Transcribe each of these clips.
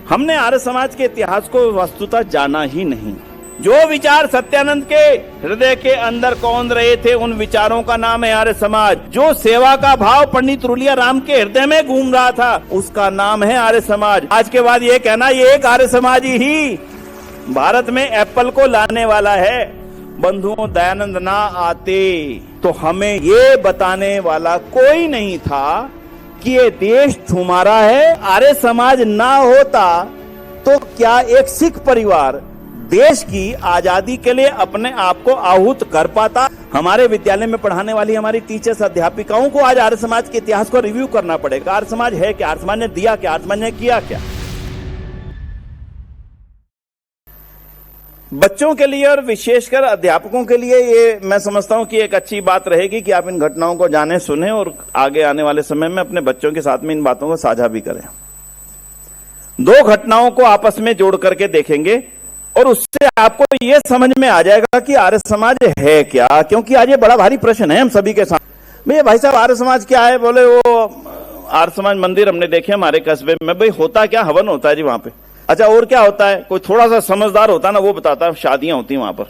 हमने आर्य समाज के इतिहास को वस्तुतः जाना ही नहीं। जो विचार सत्यानंद के हृदय के अंदर कौंध रहे थे, उन विचारों का नाम है आर्य समाज। जो सेवा का भाव पंडित रुलिया राम के हृदय में घूम रहा था, उसका नाम है आर्य समाज। आज के बाद ये कहना ये एक आर्य समाज ही भारत में एप्पल को लाने वाला है। बंधुओं, दयानंद ना आते तो हमें ये बताने वाला कोई नहीं था कि ये देश तुम्हारा है। आर्य समाज ना होता तो क्या एक सिख परिवार देश की आजादी के लिए अपने आप को आहूत कर पाता? हमारे विद्यालय में पढ़ाने वाली हमारी टीचर्स, अध्यापिकाओं को आज आर्य समाज के इतिहास को रिव्यू करना पड़ेगा। आर्य समाज है क्या? आर्य समाज ने दिया क्या? आर्य समाज ने किया क्या? बच्चों के लिए और विशेषकर अध्यापकों के लिए ये मैं समझता हूं कि एक अच्छी बात रहेगी कि आप इन घटनाओं को जाने, सुने और आगे आने वाले समय में अपने बच्चों के साथ में इन बातों को साझा भी करें। दो घटनाओं को आपस में जोड़ करके देखेंगे और उससे आपको ये समझ में आ जाएगा कि आर्य समाज है क्या। क्योंकि आज ये बड़ा भारी प्रश्न है हम सभी के साथ। भैया भाई साहब, आर्य समाज क्या है? बोले वो आर्य समाज मंदिर हमने देखे हमारे कस्बे में। भाई होता क्या? हवन होता है जी वहां पे। अच्छा, और क्या होता है? कोई थोड़ा सा समझदार होता है ना, वो बताता है। शादियां होती हैं वहां पर,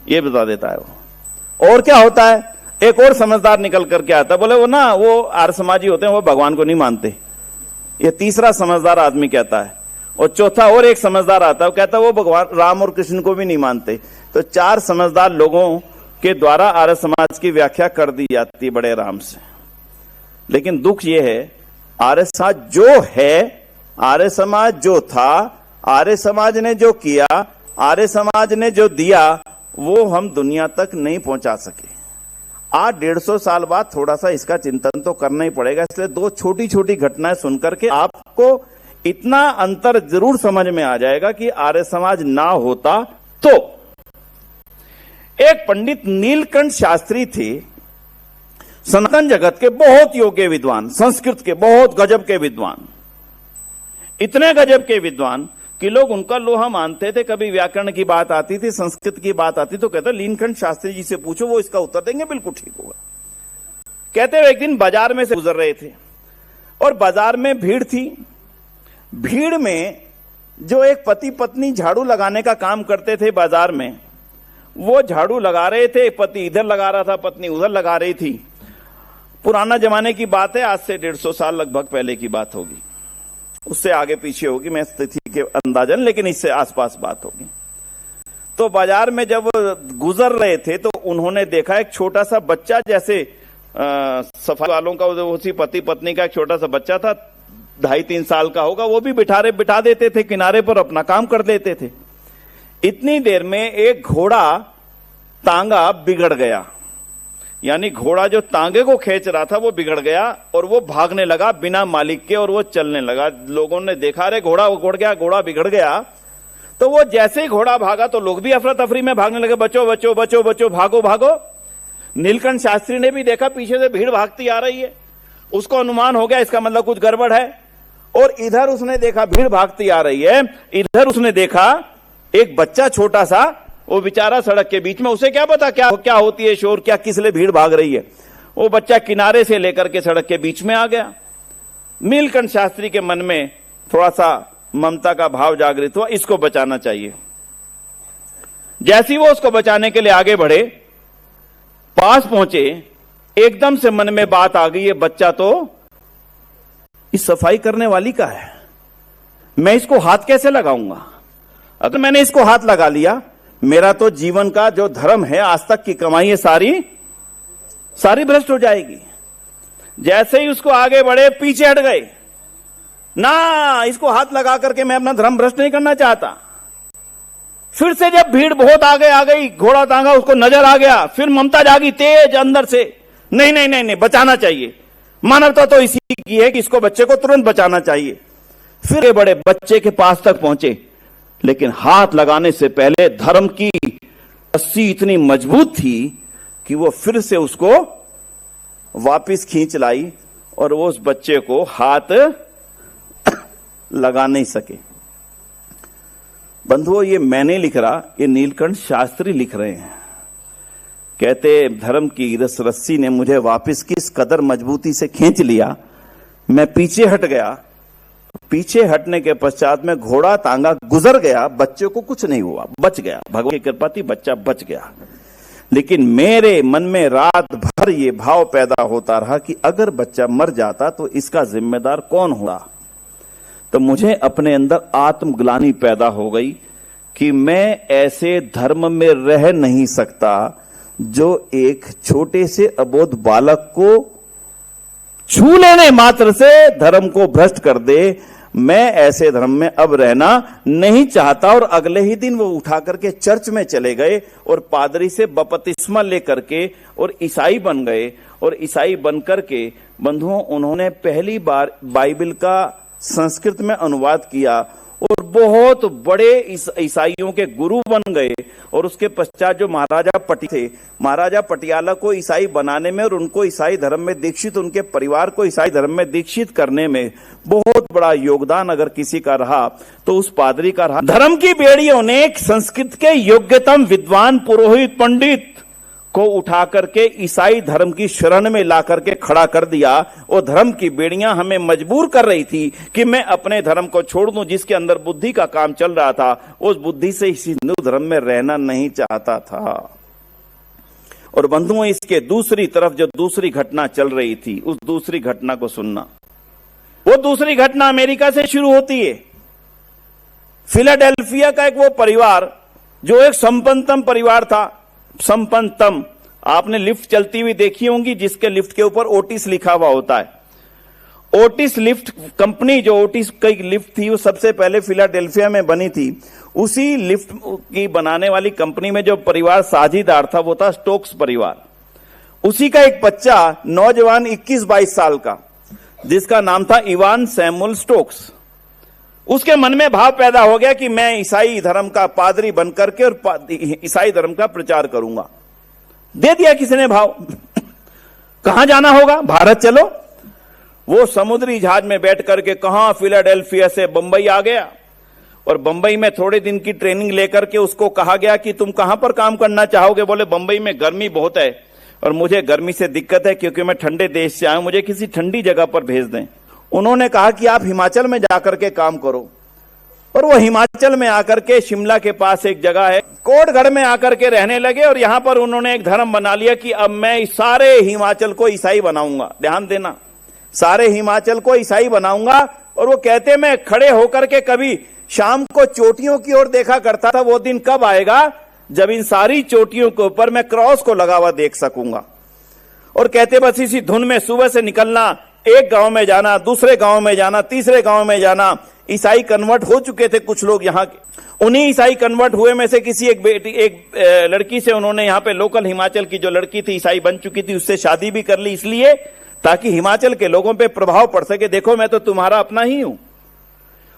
ये बता देता है वो। और क्या होता है? एक और समझदार निकल करके आता है, बोले वो ना वो आर्य समाजी होते हैं, वो भगवान को नहीं मानते। ये तीसरा समझदार आदमी कहता है। और चौथा और एक समझदार आता है, वो कहता है वो भगवान राम और कृष्ण को भी नहीं मानते। तो चार समझदार लोगों के द्वारा आर्य समाज की व्याख्या कर दी जाती है बड़े आराम से। लेकिन दुख ये है, आर्य समाज जो है, आर्य समाज जो था, आर्य समाज ने जो किया, आर्य समाज ने जो दिया, वो हम दुनिया तक नहीं पहुंचा सके। आज 150 साल बाद थोड़ा सा इसका चिंतन तो करना ही पड़ेगा। इसलिए दो छोटी छोटी घटनाएं सुनकर के आपको इतना अंतर जरूर समझ में आ जाएगा कि आर्य समाज ना होता तो। एक पंडित नीलकंठ शास्त्री थे, सनातन जगत के बहुत योग्य विद्वान, संस्कृत के बहुत गजब के विद्वान, इतने गजब के विद्वान कि लोग उनका लोहा मानते थे। कभी व्याकरण की बात आती थी, संस्कृत की बात आती तो कहते नीलकंठ शास्त्री जी से पूछो, वो इसका उत्तर देंगे, बिल्कुल ठीक होगा। कहते हुए एक दिन बाजार में से गुजर रहे थे और बाजार में भीड़ थी। भीड़ में जो एक पति पत्नी झाड़ू लगाने का काम करते थे बाजार में, वो झाड़ू लगा रहे थे। पति इधर लगा रहा था, पत्नी उधर लगा रही थी। पुराना जमाने की बात है, आज से 150 साल लगभग पहले की बात होगी, उससे आगे पीछे होगी मैं स्थिति के अंदाजन, लेकिन इससे आसपास बात होगी। तो बाजार में जब गुजर रहे थे तो उन्होंने देखा एक छोटा सा बच्चा, जैसे सफाई वालों का उसी पति पत्नी का एक छोटा सा बच्चा था, 2.5-3 साल का होगा, वो भी बिठा देते थे किनारे पर, अपना काम कर देते थे। इतनी देर में एक घोड़ा तांगा बिगड़ गया, यानी घोड़ा जो तांगे को खींच रहा था वो बिगड़ गया और वो भागने लगा बिना मालिक के, और वो चलने लगा। लोगों ने देखा, अरे घोड़ा उड़ गया, घोड़ा बिगड़ गया। तो वो जैसे ही घोड़ा भागा तो लोग भी अफरा तफरी में भागने लगे, बचो बचो बचो बचो, भागो भागो। नीलकंठ शास्त्री ने भी देखा पीछे से भीड़ भागती आ रही है, उसको अनुमान हो गया इसका मतलब कुछ गड़बड़ है। और इधर उसने देखा भीड़ भागती आ रही है, इधर उसने देखा एक बच्चा छोटा सा, वो बेचारा सड़क के बीच में, उसे क्या पता क्या होती है शोर, क्या किस लिए भीड़ भाग रही है। वो बच्चा किनारे से लेकर के सड़क के बीच में आ गया। नीलकंठ शास्त्री के मन में थोड़ा सा ममता का भाव जागृत हुआ, इसको बचाना चाहिए। जैसे ही वो उसको बचाने के लिए आगे बढ़े, पास पहुंचे, एकदम से मन में बात आ गई, ये बच्चा तो इस सफाई करने वाली का है, मैं इसको हाथ कैसे लगाऊंगा? अगर मैंने इसको हाथ लगा लिया, मेरा तो जीवन का जो धर्म है, आज तक की कमाई है, सारी भ्रष्ट हो जाएगी। जैसे ही उसको आगे बढ़े, पीछे हट गए ना, इसको हाथ लगा करके मैं अपना धर्म भ्रष्ट नहीं करना चाहता। फिर से जब भीड़ बहुत आगे आ गई, घोड़ा तांगा उसको नजर आ गया, फिर ममता जागी तेज अंदर से, नहीं नहीं नहीं नहीं, बचाना चाहिए। मानवता तो इसी की है कि इसको, बच्चे को तुरंत बचाना चाहिए। फिर बड़े बच्चे के पास तक पहुंचे, लेकिन हाथ लगाने से पहले धर्म की रस्सी इतनी मजबूत थी कि वो फिर से उसको वापस खींच लाई और वो उस बच्चे को हाथ लगा नहीं सके। बंधुओं, ये मैं नहीं लिख रहा, ये नीलकंठ शास्त्री लिख रहे हैं। कहते धर्म की इस रस्सी ने मुझे वापस किस कदर मजबूती से खींच लिया, मैं पीछे हट गया, पीछे हटने के पश्चात में घोड़ा तांगा गुजर गया, बच्चे को कुछ नहीं हुआ, बच गया, भगवान की कृपा थी, बच्चा बच गया। लेकिन मेरे मन में रात भर ये भाव पैदा होता रहा कि अगर बच्चा मर जाता तो इसका जिम्मेदार कौन होगा। तो मुझे अपने अंदर आत्मग्लानि पैदा हो गई कि मैं ऐसे धर्म में रह नहीं सकता जो एक छोटे से अबोध बालक को छू लेने मात्र से धर्म को भ्रष्ट कर दे। मैं ऐसे धर्म में अब रहना नहीं चाहता। और अगले ही दिन वो उठा करके चर्च में चले गए और पादरी से बपतिस्मा लेकर के और ईसाई बन गए। और ईसाई बनकर के बंधुओं उन्होंने पहली बार बाइबल का संस्कृत में अनुवाद किया और बहुत बड़े ईसाइयों के गुरु बन गए। और उसके पश्चात जो महाराजा पटी थे, महाराजा पटियाला को ईसाई बनाने में और उनको ईसाई धर्म में दीक्षित, उनके परिवार को ईसाई धर्म में दीक्षित करने में बहुत बड़ा योगदान अगर किसी का रहा तो उस पादरी का रहा। धर्म की बेड़ियों ने संस्कृत के योग्यतम विद्वान पुरोहित पंडित को उठा करके ईसाई धर्म की शरण में ला करके खड़ा कर दिया। और धर्म की बेड़ियां हमें मजबूर कर रही थी कि मैं अपने धर्म को छोड़ दूं, जिसके अंदर बुद्धि का काम चल रहा था। उस बुद्धि से इस हिंदू धर्म में रहना नहीं चाहता था। और बंधुओं, इसके दूसरी तरफ जो दूसरी घटना चल रही थी, उस दूसरी घटना को सुनना। वो दूसरी घटना अमेरिका से शुरू होती है। फिलाडेल्फिया का एक वो परिवार जो एक संपन्नतम परिवार था, संपन्नतम। आपने लिफ्ट चलती हुई देखी होंगी जिसके लिफ्ट के ऊपर ओटिस लिखा हुआ होता है। ओटिस लिफ्ट कंपनी, जो ओटिस की लिफ्ट थी वो सबसे पहले फिलाडेल्फिया में बनी थी। उसी लिफ्ट की बनाने वाली कंपनी में जो परिवार साझीदार था वो था स्टोक्स परिवार। उसी का एक बच्चा, नौजवान 21-22 साल का, जिसका नाम था इवान सैमुअल स्टोक्स। उसके मन में भाव पैदा हो गया कि मैं ईसाई धर्म का पादरी बनकर के और ईसाई धर्म का प्रचार करूंगा। दे दिया किसी ने भाव। कहां जाना होगा? भारत चलो। वो समुद्री जहाज में बैठ करके कहां फिलाडेल्फिया से बंबई आ गया। और बंबई में थोड़े दिन की ट्रेनिंग लेकर के उसको कहा गया कि तुम कहां पर काम करना चाहोगे? बोले बंबई में गर्मी बहुत है और मुझे गर्मी से दिक्कत है क्योंकि मैं ठंडे देश से आया हूं, मुझे किसी ठंडी जगह पर भेज दें। उन्होंने कहा कि आप हिमाचल में जाकर के काम करो। और वो हिमाचल में आकर के शिमला के पास एक जगह है, कोटगढ़ में आकर के रहने लगे। और यहां पर उन्होंने एक धर्म बना लिया कि अब मैं सारे हिमाचल को ईसाई बनाऊंगा। ध्यान देना, सारे हिमाचल को ईसाई बनाऊंगा। और वो कहते मैं खड़े होकर के कभी शाम को चोटियों की ओर देखा करता था। वो दिन कब आएगा जब इन सारी चोटियों के ऊपर मैं क्रॉस को लगा हुआ देख सकूंगा। और कहते बस इसी धुन में सुबह से निकलना, एक गांव में जाना, दूसरे गांव में जाना, तीसरे गांव में जाना। ईसाई कन्वर्ट हो चुके थे कुछ लोग यहाँ के। उन्हीं ईसाई कन्वर्ट हुए में से किसी एक लड़की से उन्होंने यहाँ पे लोकल हिमाचल की जो लड़की थी ईसाई बन चुकी थी, उससे शादी भी कर ली, इसलिए ताकि हिमाचल के लोगों पे प्रभाव पड़ सके, देखो मैं तो तुम्हारा अपना ही हूं।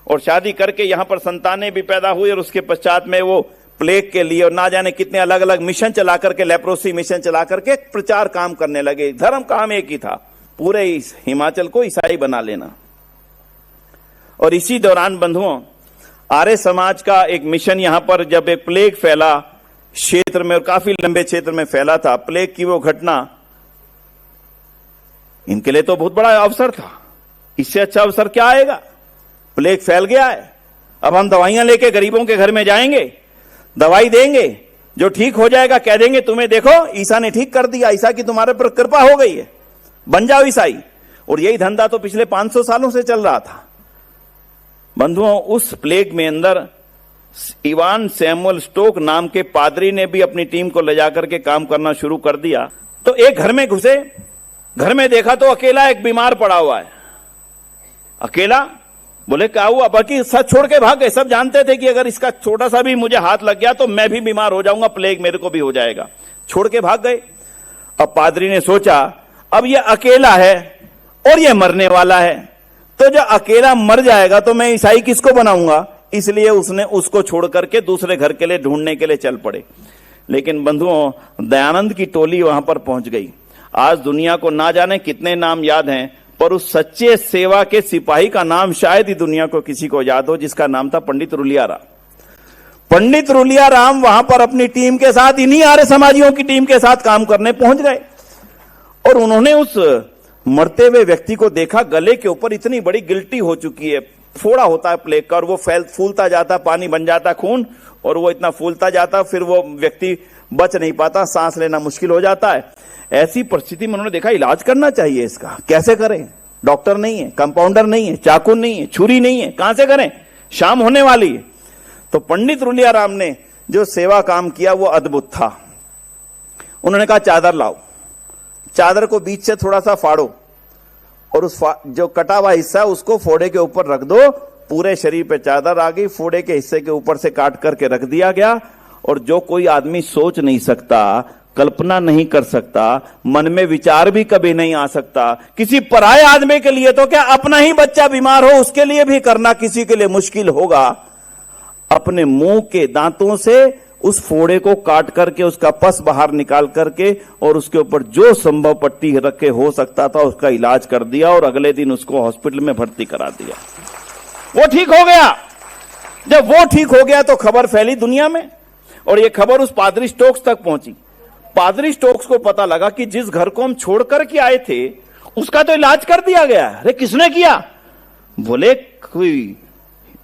और शादी करके यहां पर संतानें भी पैदा हुई। और उसके पश्चात में वो प्लेग के लिए और ना जाने कितने अलग अलग मिशन चला करके, लेप्रोसी मिशन चला करके प्रचार काम करने लगे। धर्म काम एक ही था, पूरे इस हिमाचल को ईसाई बना लेना। और इसी दौरान बंधुओं, आर्य समाज का एक मिशन यहां पर जब एक प्लेग फैला क्षेत्र में, और काफी लंबे क्षेत्र में फैला था, प्लेग की वो घटना इनके लिए तो बहुत बड़ा अवसर था। इससे अच्छा अवसर क्या आएगा? प्लेग फैल गया है, अब हम दवाइयां लेके गरीबों के घर में जाएंगे, दवाई देंगे, जो ठीक हो जाएगा कह देंगे तुम्हें देखो ईसा ने ठीक कर दिया, ईसा की तुम्हारे पर कृपा हो गई है, बन जाओ ईसाई। और यही धंधा तो पिछले 500 सालों से चल रहा था। बंधुओं, उस प्लेग में अंदर इवान सैमुअल स्टोक नाम के पादरी ने भी अपनी टीम को ले जाकर के काम करना शुरू कर दिया। तो एक घर में घुसे, घर में देखा तो अकेला एक बीमार पड़ा हुआ है। अकेला, बोले क्या हुआ? बाकी सब छोड़ के भाग गए। सब जानते थे कि अगर इसका छोटा सा भी मुझे हाथ लग गया तो मैं भी बीमार हो जाऊंगा, प्लेग मेरे को भी हो जाएगा। छोड़ के भाग गए। अब पादरी ने सोचा अब ये अकेला है और ये मरने वाला है, तो जो अकेला मर जाएगा तो मैं ईसाई किसको बनाऊंगा? इसलिए उसने उसको छोड़ करके दूसरे घर के लिए ढूंढने के लिए चल पड़े। लेकिन बंधुओं, दयानंद की टोली वहां पर पहुंच गई। आज दुनिया को ना जाने कितने नाम याद हैं, पर उस सच्चे सेवा के सिपाही का नाम शायद ही दुनिया को किसी को याद हो, जिसका नाम था पंडित रुलिया राम। पंडित रुलिया राम वहां पर अपनी टीम के साथ, इन्हीं आर्य समाजियों की टीम के साथ काम करने पहुंच गए। और उन्होंने उस मरते हुए व्यक्ति को देखा, गले के ऊपर इतनी बड़ी गिल्टी हो चुकी है, फोड़ा होता है प्लेग का और वो फूलता जाता, पानी बन जाता खून, और वो इतना फूलता जाता, फिर वो व्यक्ति बच नहीं पाता, सांस लेना मुश्किल हो जाता है। ऐसी परिस्थिति में उन्होंने देखा इलाज करना चाहिए इसका, कैसे करें? डॉक्टर नहीं है, कंपाउंडर नहीं है, चाकू नहीं है, छुरी नहीं है, कहां से करें? शाम होने वाली है। तो पंडित रुलिया राम ने जो सेवा काम किया वो अद्भुत था। उन्होंने कहा चादर लाओ, चादर को बीच से थोड़ा सा फाड़ो और उस जो कटा हुआ हिस्सा है उसको फोड़े के ऊपर रख दो, पूरे शरीर पे चादर आ गई, फोड़े के हिस्से के ऊपर से काट करके रख दिया गया। और जो कोई आदमी सोच नहीं सकता, कल्पना नहीं कर सकता, मन में विचार भी कभी नहीं आ सकता, किसी पराये आदमी के लिए तो क्या, अपना ही बच्चा बीमार हो उसके लिए भी करना किसी के लिए मुश्किल होगा। अपने मुंह के दांतों से उस फोड़े को काट करके उसका पस बाहर निकाल करके और उसके ऊपर जो संभव पट्टी रख के हो सकता था उसका इलाज कर दिया और अगले दिन उसको हॉस्पिटल में भर्ती करा दिया। वो ठीक हो गया। जब वो ठीक हो गया तो खबर फैली दुनिया में और ये खबर उस पादरी स्टोक्स तक पहुंची। पादरी स्टोक्स को पता लगा कि जिस घर को हम छोड़ करके आए थे उसका तो इलाज कर दिया गया। अरे किसने किया? बोले कोई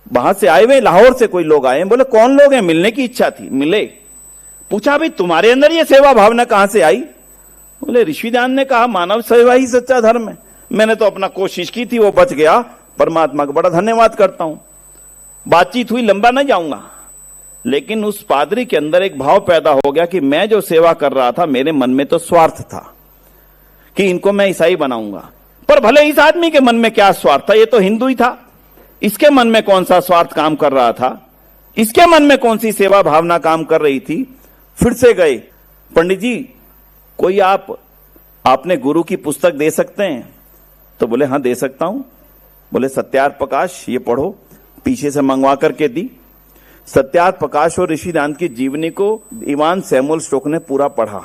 बाहर से आए हुए, लाहौर से कोई लोग आए। बोले कौन लोग हैं? मिलने की इच्छा थी, मिले। पूछा भाई तुम्हारे अंदर ये सेवा भावना कहां से आई? बोले ऋषिदान ने कहा मानव सेवा ही सच्चा धर्म है। मैंने तो अपना कोशिश की थी, वो बच गया, परमात्मा का बड़ा धन्यवाद करता हूं। बातचीत हुई, लंबा नहीं जाऊंगा, लेकिन उस पादरी के अंदर एक भाव पैदा हो गया कि मैं जो सेवा कर रहा था मेरे मन में तो स्वार्थ था कि इनको मैं ईसाई बनाऊंगा, पर भले इस आदमी के मन में क्या स्वार्थ था, ये तो हिंदू ही था, इसके मन में कौन सा स्वार्थ काम कर रहा था, इसके मन में कौन सी सेवा भावना काम कर रही थी। फिर से गए, पंडित जी कोई आपने गुरु की पुस्तक दे सकते हैं? तो बोले हाँ दे सकता हूं। बोले सत्यार्थ प्रकाश ये पढ़ो, पीछे से मंगवा करके दी। सत्यार्थ प्रकाश और ऋषिदान की जीवनी को इवान सैमुअल स्टोक ने पूरा पढ़ा।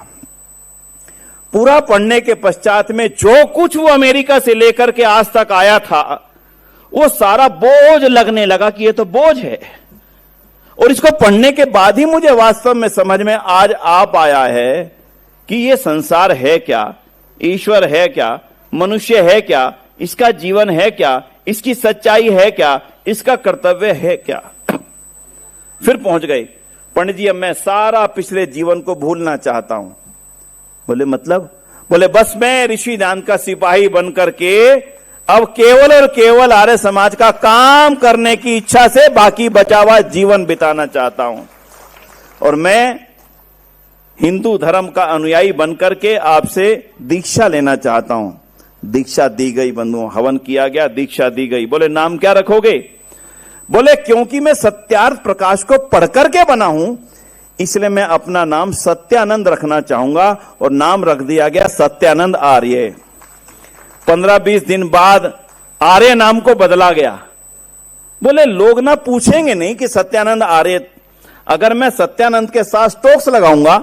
पूरा पढ़ने के पश्चात में जो कुछ वो अमेरिका से लेकर के आज तक आया था वो सारा बोझ लगने लगा कि ये तो बोझ है। और इसको पढ़ने के बाद ही मुझे वास्तव में समझ में आज आ पाया है कि ये संसार है क्या, ईश्वर है क्या, मनुष्य है क्या, इसका जीवन है क्या, इसकी सच्चाई है क्या, इसका कर्तव्य है क्या। फिर पहुंच गए, पंडित जी अब मैं सारा पिछले जीवन को भूलना चाहता हूं। बोले मतलब? बोले बस मैं ऋषिदान का सिपाही बनकर के अब केवल और केवल आर्य समाज का काम करने की इच्छा से बाकी बचा हुआ जीवन बिताना चाहता हूं और मैं हिंदू धर्म का अनुयायी बनकर के आपसे दीक्षा लेना चाहता हूं। दीक्षा दी गई बंधुओं, हवन किया गया, दीक्षा दी गई। बोले नाम क्या रखोगे? बोले क्योंकि मैं सत्यार्थ प्रकाश को पढ़कर के बना हूं इसलिए मैं अपना नाम सत्यानंद रखना चाहूंगा और नाम रख दिया गया सत्यानंद आर्य। 15-20 दिन बाद आर्य नाम को बदला गया। बोले लोग ना पूछेंगे नहीं कि सत्यानंद आर्य, अगर मैं सत्यानंद के साथ स्टोक्स लगाऊंगा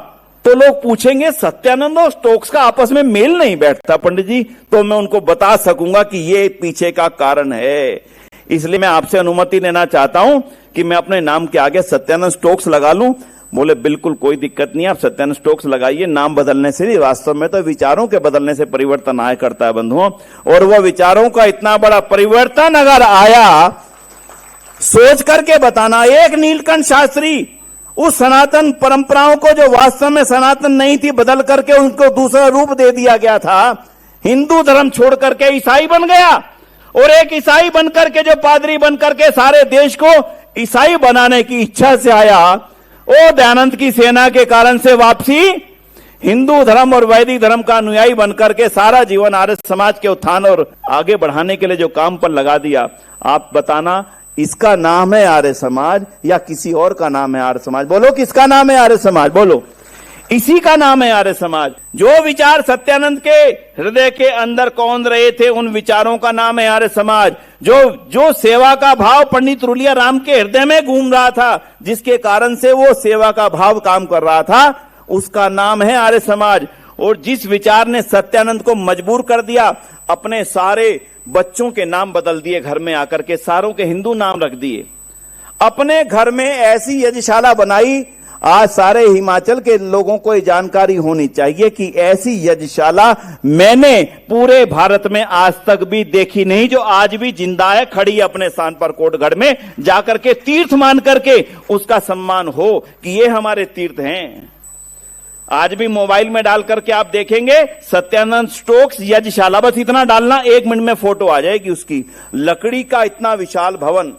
तो लोग पूछेंगे सत्यानंद और स्टोक्स का आपस में मेल नहीं बैठता पंडित जी, तो मैं उनको बता सकूंगा कि ये पीछे का कारण है। इसलिए मैं आपसे अनुमति लेना चाहता हूं कि मैं अपने नाम के आगे सत्यानंद स्टोक्स लगा लूं। बोले बिल्कुल कोई दिक्कत नहीं, आप सत्यानंद स्टोक्स लगाइए। नाम बदलने से नहीं, वास्तव में तो विचारों के बदलने से परिवर्तन आया करता है बंधुओं। और वह विचारों का इतना बड़ा परिवर्तन अगर आया, सोच करके बताना। एक नीलकंठ शास्त्री उस सनातन परंपराओं को जो वास्तव में सनातन नहीं थी बदल करके उनको दूसरा रूप दे दिया गया था। हिंदू धर्म छोड़ करके ईसाई बन गया और एक ईसाई बनकर के जो पादरी बनकर के सारे देश को ईसाई बनाने की इच्छा से आया, ओ दयानंद की सेना के कारण से वापसी हिंदू धर्म और वैदिक धर्म का अनुयायी बनकर के सारा जीवन आर्य समाज के उत्थान और आगे बढ़ाने के लिए जो काम पर लगा दिया। आप बताना इसका नाम है आर्य समाज या किसी और का नाम है आर्य समाज? बोलो किसका नाम है आर्य समाज? बोलो इसी का नाम है आर्य समाज। जो विचार सत्यानंद के हृदय के अंदर कौंध रहे थे उन विचारों का नाम है आर्य समाज। जो सेवा का भाव पंडित रुलिया राम के हृदय में घूम रहा था, जिसके कारण से वो सेवा का भाव काम कर रहा था, उसका नाम है आर्य समाज। और जिस विचार ने सत्यानंद को मजबूर कर दिया, अपने सारे बच्चों के नाम बदल दिए, घर में आकर के सारों के हिंदू नाम रख दिए, अपने घर में ऐसी यज्ञशाला बनाई, आज सारे हिमाचल के लोगों को ये जानकारी होनी चाहिए कि ऐसी यज्ञशाला मैंने पूरे भारत में आज तक भी देखी नहीं, जो आज भी जिंदा है, खड़ी है अपने स्थान पर कोटगढ़ में, जाकर के तीर्थ मान करके उसका सम्मान हो कि ये हमारे तीर्थ हैं। आज भी मोबाइल में डाल करके आप देखेंगे सत्यानंद स्टोक्स यज्ञशाला, बस इतना डालना, 1 मिनट में फोटो आ जाएगी उसकी। लकड़ी का इतना विशाल भवन,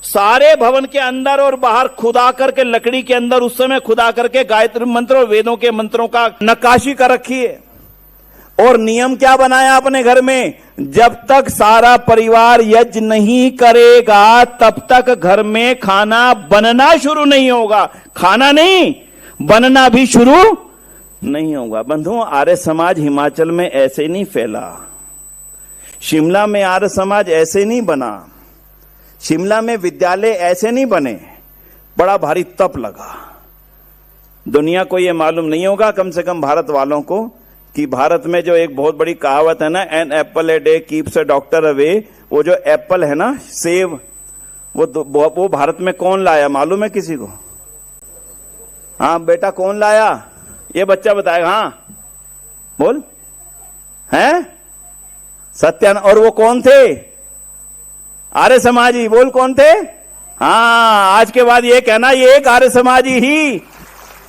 सारे भवन के अंदर और बाहर खुदा करके, लकड़ी के अंदर उस समय खुदा करके गायत्री मंत्र और वेदों के मंत्रों का नक्काशी कर रखी है। और नियम क्या बनाया अपने घर में, जब तक सारा परिवार यज्ञ नहीं करेगा तब तक घर में खाना बनना शुरू नहीं होगा। खाना नहीं, बनना भी शुरू नहीं होगा। बंधुओं, आर्य समाज हिमाचल में ऐसे नहीं फैला, शिमला में आर्य समाज ऐसे नहीं बना, शिमला में विद्यालय ऐसे नहीं बने, बड़ा भारी तप लगा। दुनिया को यह मालूम नहीं होगा, कम से कम भारत वालों को, कि भारत में जो एक बहुत बड़ी कहावत है ना, an apple a day keeps a doctor away, वो जो एप्पल है ना, सेब, वो भारत में कौन लाया मालूम है किसी को? हाँ बेटा, कौन लाया? ये बच्चा बताएगा। हाँ बोल, हैं? सत्यान। और वो कौन थे? आर्य समाजी। बोल, कौन थे? हाँ, आज के बाद ये कहना, ये एक आर्य समाजी ही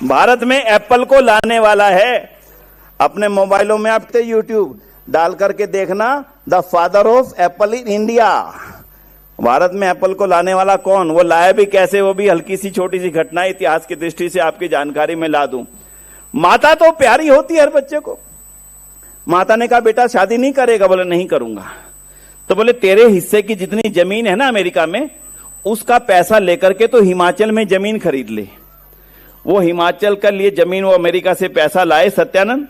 भारत में एप्पल को लाने वाला है। अपने मोबाइलों में आप यूट्यूब डाल करके देखना, the father of apple in India. Bharat में एप्पल को लाने वाला कौन, वो लाया भी कैसे, वो भी हल्की सी छोटी सी घटना इतिहास की दृष्टि से आपकी जानकारी में ला दूं। माता तो प्यारी होती है हर बच्चे को। माता ने कहा बेटा शादी नहीं करेगा, बोले नहीं करूंगा। तो बोले तेरे हिस्से की जितनी जमीन है ना अमेरिका में, उसका पैसा लेकर के तो हिमाचल में जमीन खरीद ले। वो हिमाचल के लिए जमीन, वो अमेरिका से पैसा लाए सत्यानंद,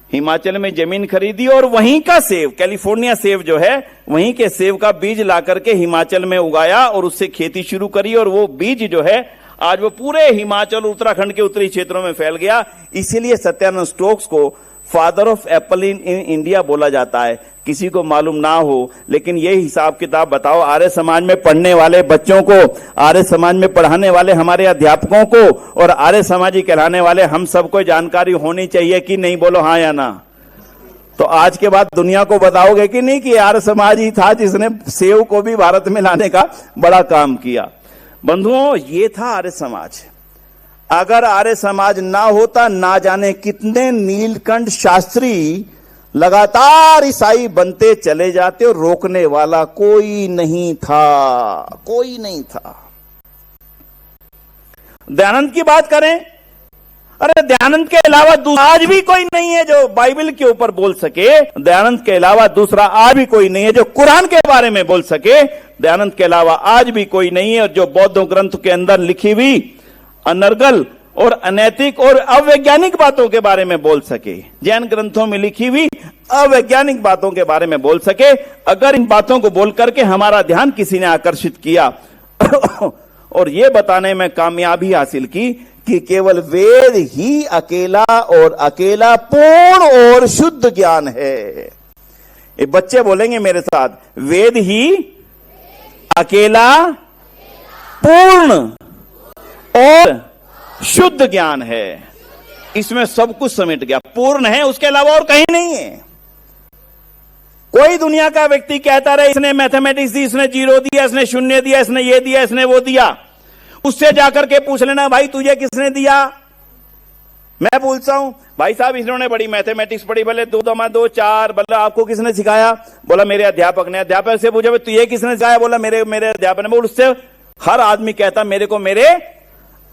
हिमाचल में जमीन खरीदी और वहीं का सेब, कैलिफोर्निया सेब जो है, वहीं के सेब का बीज ला करके हिमाचल में उगाया और उससे खेती शुरू करी। और वो बीज जो है आज वो पूरे हिमाचल, उत्तराखंड के उत्तरी क्षेत्रों में फैल गया। इसीलिए सत्यानंद स्टोक्स को father of apple in India बोला जाता है। किसी को मालूम ना हो, लेकिन ये हिसाब किताब बताओ, आर्य समाज में पढ़ने वाले बच्चों को, आर्य समाज में पढ़ाने वाले हमारे अध्यापकों को और आर्य समाजी कहलाने वाले हम सबको जानकारी होनी चाहिए कि नहीं? बोलो हाँ या ना। तो आज के बाद दुनिया को बताओगे कि नहीं कि आर्य समाज ही था जिसने सेव को भी भारत में लाने का बड़ा काम किया। बंधुओं, ये था आर्य समाज। अगर आर्य समाज ना होता, ना जाने कितने नीलकंठ शास्त्री लगातार ईसाई बनते चले जाते और रोकने वाला कोई नहीं था, कोई नहीं था। दयानंद की बात करें, अरे दयानंद के अलावा आज भी कोई नहीं है जो बाइबल के ऊपर बोल सके। दयानंद के अलावा दूसरा आज भी कोई नहीं है जो कुरान के बारे में बोल सके। दयानंद के अलावा आज भी कोई नहीं है जो बौद्ध ग्रंथ के अंदर लिखी हुई अनर्गल और अनैतिक और अवैज्ञानिक बातों के बारे में बोल सके, जैन ग्रंथों में लिखी हुई अवैज्ञानिक बातों के बारे में बोल सके। अगर इन बातों को बोल करके हमारा ध्यान किसी ने आकर्षित किया और ये बताने में कामयाबी हासिल की कि केवल वेद ही अकेला और अकेला पूर्ण और शुद्ध ज्ञान है। ये बच्चे बोलेंगे मेरे साथ, वेद ही अकेला पूर्ण और शुद्ध ज्ञान है। इसमें सब कुछ समेट गया, पूर्ण है, उसके अलावा और कहीं नहीं है। कोई दुनिया का व्यक्ति कहता रहे इसने मैथमेटिक्स दी, इसने जीरो दिया, इसने शून्य दिया, इसने ये दिया, इसने वो दिया, उससे जाकर के पूछ लेना भाई तुझे किसने दिया। मैं पूछता हूं भाई साहब इन्होंने बड़ी मैथमेटिक्स पढ़ी, बोले 2 × 2 4, बोला आपको किसने सिखाया? बोला मेरे अध्यापक ने। अध्यापक से पूछा तुझे किसने सिखाया? बोला मेरे अध्यापक ने। बोल उससे हर आदमी कहता मेरे को मेरे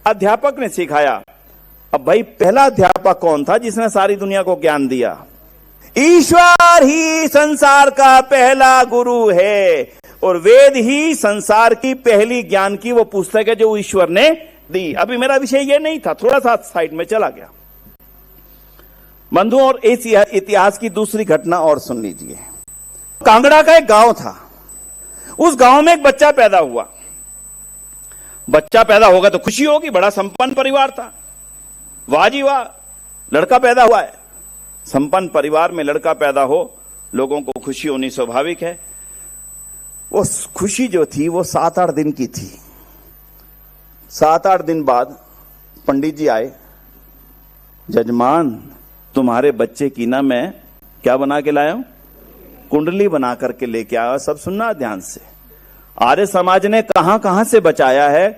अध्यापक ने सिखाया। अब भाई पहला अध्यापक कौन था जिसने सारी दुनिया को ज्ञान दिया? ईश्वर ही संसार का पहला गुरु है और वेद ही संसार की पहली ज्ञान की वो पुस्तक है जो ईश्वर ने दी। अभी मेरा विषय ये नहीं था, थोड़ा सा साइड में चला गया। बंधुओं, और इस इतिहास की दूसरी घटना और सुन लीजिए। कांगड़ा का एक गांव था, उस गांव में एक बच्चा पैदा हुआ। बच्चा पैदा होगा तो खुशी होगी, बड़ा संपन्न परिवार था। वाह जी वाह, लड़का पैदा हुआ है। संपन्न परिवार में लड़का पैदा हो, लोगों को खुशी होनी स्वाभाविक है। वो खुशी जो थी वो 7-8 दिन की थी। 7-8 दिन बाद पंडित जी आए, जजमान तुम्हारे बच्चे की ना मैं क्या बना के लाया हूं, कुंडली बना करके लेके आया। सब सुनना ध्यान से, आर्य समाज ने कहां कहां से बचाया है,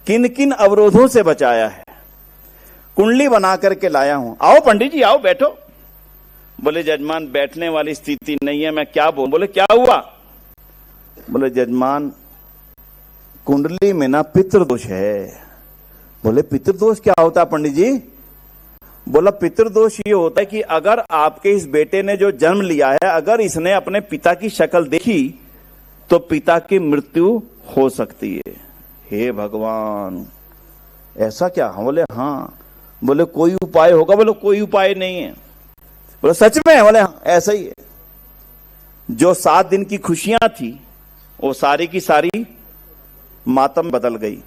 किन किन अवरोधों से बचाया है, कुंडली बना करके लाया हूं। आओ पंडित जी आओ बैठो। बोले जजमान बैठने वाली स्थिति नहीं है, मैं क्या बोलूं। बोले क्या हुआ। बोले जजमान कुंडली में ना पितृदोष है। बोले पितृदोष क्या होता है पंडित जी। बोला पितृदोष ये होता है कि अगर आपके इस बेटे ने जो जन्म लिया है, अगर इसने अपने पिता की शक्ल देखी तो पिता की मृत्यु हो सकती है। हे भगवान ऐसा क्या। बोले हाँ। बोले कोई उपाय होगा। बोले कोई उपाय नहीं है। बोले सच में। बोले हाँ ऐसा ही है। जो 7 दिन की खुशियां थी वो सारी की सारी मातम बदल गई।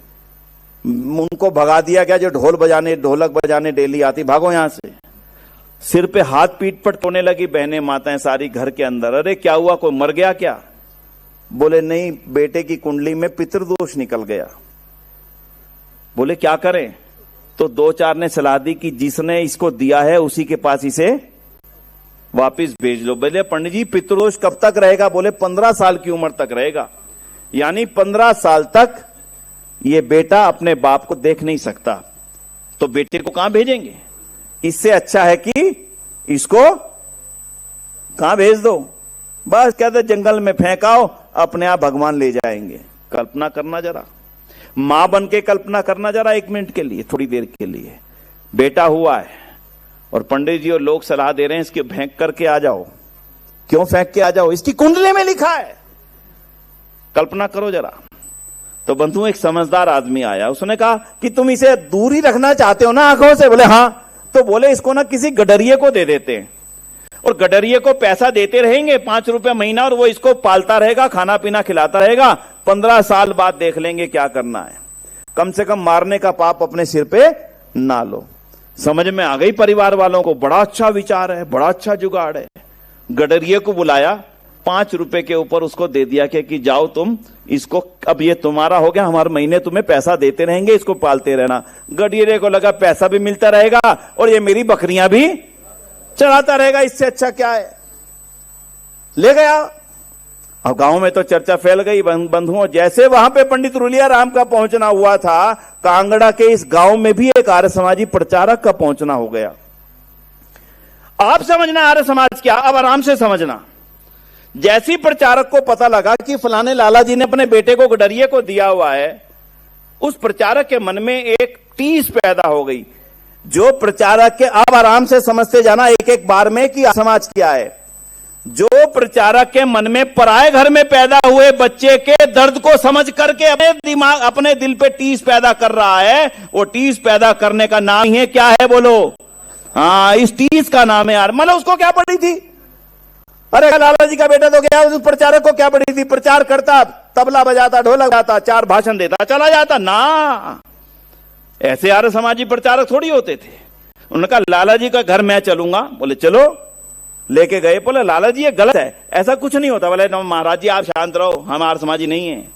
उनको भगा दिया गया जो ढोल बजाने ढोलक बजाने डेली आती, भागो यहां से। सिर पे हाथ पीठ पर टोने लगी बहनें माताएं सारी घर के अंदर। अरे क्या हुआ, कोई मर गया क्या। बोले नहीं, बेटे की कुंडली में पितृदोष निकल गया। बोले क्या करें। तो 2-4 ने सलाह दी कि जिसने इसको दिया है उसी के पास इसे वापिस भेज लो। बोले पंडित जी पितृदोष कब तक रहेगा। बोले 15 साल की उम्र तक रहेगा, यानी 15 साल तक ये बेटा अपने बाप को देख नहीं सकता। तो बेटे को कहां भेजेंगे। इससे अच्छा है कि इसको कहां भेज दो, बस कहते जंगल में फेंकाओ, अपने आप भगवान ले जाएंगे। कल्पना करना जरा, मां बन के कल्पना करना जरा 1 मिनट के लिए, थोड़ी देर के लिए। बेटा हुआ है और पंडित जी और लोग सलाह दे रहे हैं इसके फेंक करके आ जाओ। क्यों फेंक के आ जाओ, इसकी कुंडली में लिखा है। कल्पना करो जरा। तो बंधु एक समझदार आदमी आया, उसने कहा कि तुम इसे दूर ही रखना चाहते हो ना आंखों से। बोले हाँ। तो बोले इसको ना किसी गडरिये को दे देते हैं और गडरिये को पैसा देते रहेंगे 5 रुपए महीना, और वो इसको पालता रहेगा, खाना पीना खिलाता रहेगा। 15 साल बाद देख लेंगे क्या करना है। कम से कम मारने का पाप अपने सिर पे ना लो। समझ में आ गई परिवार वालों को। बड़ा अच्छा विचार है, बड़ा अच्छा जुगाड़ है। गडरिये को बुलाया, 5 रुपए के ऊपर उसको दे दिया कि जाओ तुम इसको, अब ये तुम्हारा हो गया, हमारे महीने तुम्हें पैसा देते रहेंगे, इसको पालते रहना। गडरिये को लगा पैसा भी मिलता रहेगा और ये मेरी बकरियां भी चढ़ाता रहेगा, इससे अच्छा क्या है। ले गया। अब गांव में तो चर्चा फैल गई बंधुओं। जैसे वहां पे पंडित रुलिया राम का पहुंचना हुआ था, कांगड़ा के इस गांव में भी एक आर्य समाजी प्रचारक का पहुंचना हो गया। आप समझना आर्य समाज क्या, अब आराम से समझना। जैसी प्रचारक को पता लगा कि फलाने लाला जी ने अपने बेटे को गडरिये को दिया हुआ है, उस प्रचारक के मन में एक टीस पैदा हो गई। जो प्रचारक के, अब आराम से समझते जाना एक एक बार में कि समाज क्या है। जो प्रचारक के मन में पराए घर में पैदा हुए बच्चे के दर्द को समझ करके अपने दिल पे टीस पैदा कर रहा है, वो टीस पैदा करने का नाम ही है क्या है बोलो। हाँ, इस टीस का नाम है यार। मतलब उसको क्या पड़ी थी। अरे लाला जी का बेटा तो गया, उस प्रचारक को क्या पड़ी थी। प्रचार करता, तबला बजाता, ढोलक बजाता, 4 भाषण देता, चला जाता ना। ऐसे आर्य समाजी प्रचारक थोड़ी होते थे। उन्होंने कहा लाला जी का घर मैं चलूंगा। बोले चलो। लेके गए। बोले लाला जी ये गलत है, ऐसा कुछ नहीं होता। बोले महाराज जी आप शांत रहो, हम आर्य समाजी नहीं है,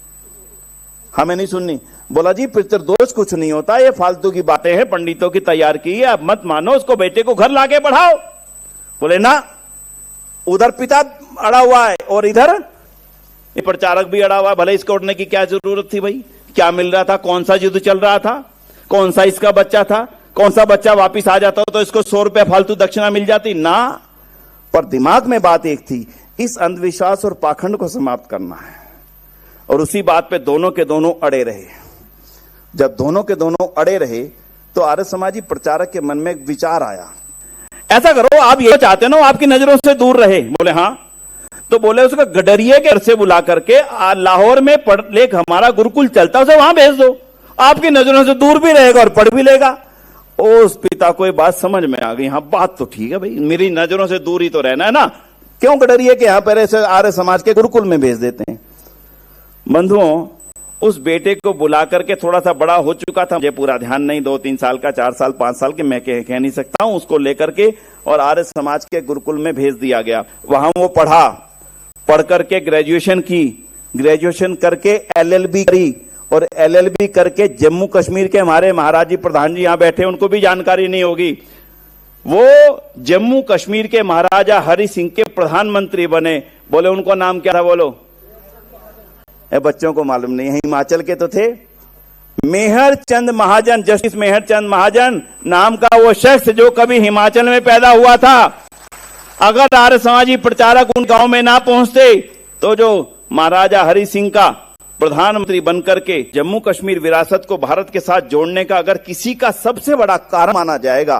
हमें नहीं सुननी। बोला जी पितृदोष कुछ नहीं होता, ये फालतू की बातें हैं, पंडितों की तैयार की है, आप मत मानो। उसको बेटे को घर लाके पढ़ाओ। बोले ना, उधर पिता अड़ा हुआ है और इधर ये प्रचारक भी अड़ा हुआ है। भले इसको उठने की क्या जरूरत थी भाई। क्या मिल रहा था, कौन सा युद्ध चल रहा था, कौन सा इसका बच्चा था, कौन सा बच्चा वापिस आ जाता तो इसको 100 रुपए फालतू दक्षिणा मिल जाती ना। पर दिमाग में बात एक थी, इस अंधविश्वास और पाखंड को समाप्त करना है। और उसी बात पे दोनों के दोनों अड़े रहे। जब दोनों के दोनों अड़े रहे तो आर्य समाजी प्रचारक के मन में एक विचार आया, ऐसा करो आप ये चाहते ना आपकी नजरों से दूर रहे। बोले हाँ। तो बोले उसको गडरिये के घर से बुला करके लाहौर में पढ़ लेख हमारा गुरुकुल चलता, उसे वहां भेज दो, आपकी नजरों से दूर भी रहेगा और पढ़ भी लेगा। उस पिता को ये बात समझ में आ गई। हाँ बात तो ठीक है भाई, मेरी नजरों से दूर ही तो रहना है ना, क्यों गडरिये के यहां पर ऐसे आर्य समाज के गुरुकुल में भेज देते हैं। बंधुओं उस बेटे को बुला करके, थोड़ा सा बड़ा हो चुका था, मुझे पूरा ध्यान नहीं, 2-3 साल का, 4 साल 5 साल के, मैं कह नहीं सकता हूं। उसको लेकर के और आर्य समाज के गुरुकुल में भेज दिया गया। वहां वो पढ़ा, पढ़ करके ग्रेजुएशन की, ग्रेजुएशन करके LLB करी और LLB करके जम्मू कश्मीर के हमारे महाराज जी प्रधान जी यहां बैठे, उनको भी जानकारी नहीं होगी। वो जम्मू कश्मीर के महाराजा हरि सिंह के प्रधानमंत्री बने। बोले उनको नाम क्या था? बोलो, बच्चों को मालूम नहीं है। हिमाचल के तो थे मेहर चंद महाजन, जस्टिस मेहर चंद महाजन नाम का वो शख्स जो कभी हिमाचल में पैदा हुआ था। अगर आर्य समाजी प्रचारक उन गांव में ना पहुंचते तो जो महाराजा हरि सिंह का प्रधानमंत्री बनकर के जम्मू कश्मीर विरासत को भारत के साथ जोड़ने का अगर किसी का सबसे बड़ा कारण माना जाएगा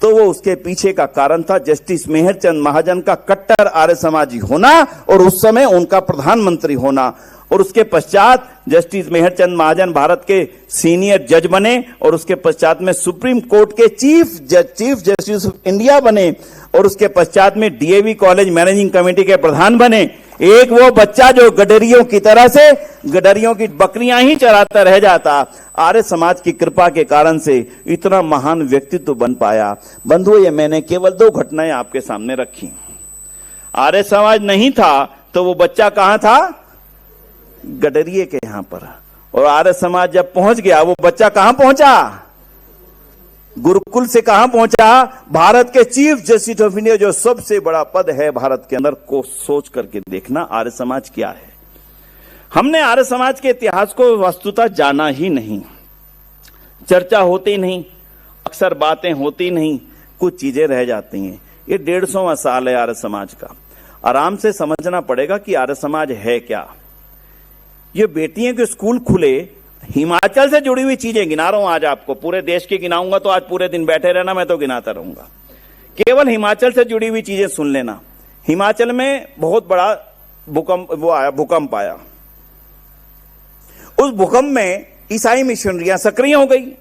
तो वो उसके पीछे का कारण था जस्टिस मेहरचंद महाजन का कट्टर आर्य समाजी होना और उस समय उनका प्रधानमंत्री होना। और उसके पश्चात जस्टिस मेहरचंद महाजन भारत के सीनियर जज बने और उसके पश्चात में सुप्रीम कोर्ट के चीफ जस्टिस ऑफ इंडिया बने और उसके पश्चात में DAV कॉलेज मैनेजिंग कमेटी के प्रधान बने। एक वो बच्चा जो गडरियों की तरह से गडरियों की बकरियां ही चराता रह जाता, आर्य समाज की कृपा के कारण से इतना महान व्यक्तित्व बन पाया। बंधुओं, ये मैंने केवल 2 घटनाएं आपके सामने रखी। आर्य समाज नहीं था तो वो बच्चा कहां था? गडरिये के यहां पर। और आर्य समाज जब पहुंच गया, वो बच्चा कहां पहुंचा? गुरुकुल से कहां पहुंचा? भारत के चीफ जस्टिस ऑफ इंडिया, जो सबसे बड़ा पद है भारत के अंदर, को सोच करके देखना आर्य समाज क्या है। हमने आर्य समाज के इतिहास को वस्तुतः जाना ही नहीं, चर्चा होती नहीं, अक्सर बातें होती नहीं, कुछ चीजें रह जाती हैं। ये 150वां साल है आर्य समाज का। आराम से समझना पड़ेगा कि आर्य समाज है क्या। ये बेटियों के स्कूल खुले, हिमाचल से जुड़ी हुई चीजें गिना रहा हूं आज आपको। पूरे देश की गिनाऊंगा तो आज पूरे दिन बैठे रहना, मैं तो गिनाता रहूंगा। केवल हिमाचल से जुड़ी हुई चीजें सुन लेना। हिमाचल में बहुत बड़ा भूकंप आया। उस भूकंप में ईसाई मिशनरियां सक्रिय हो गई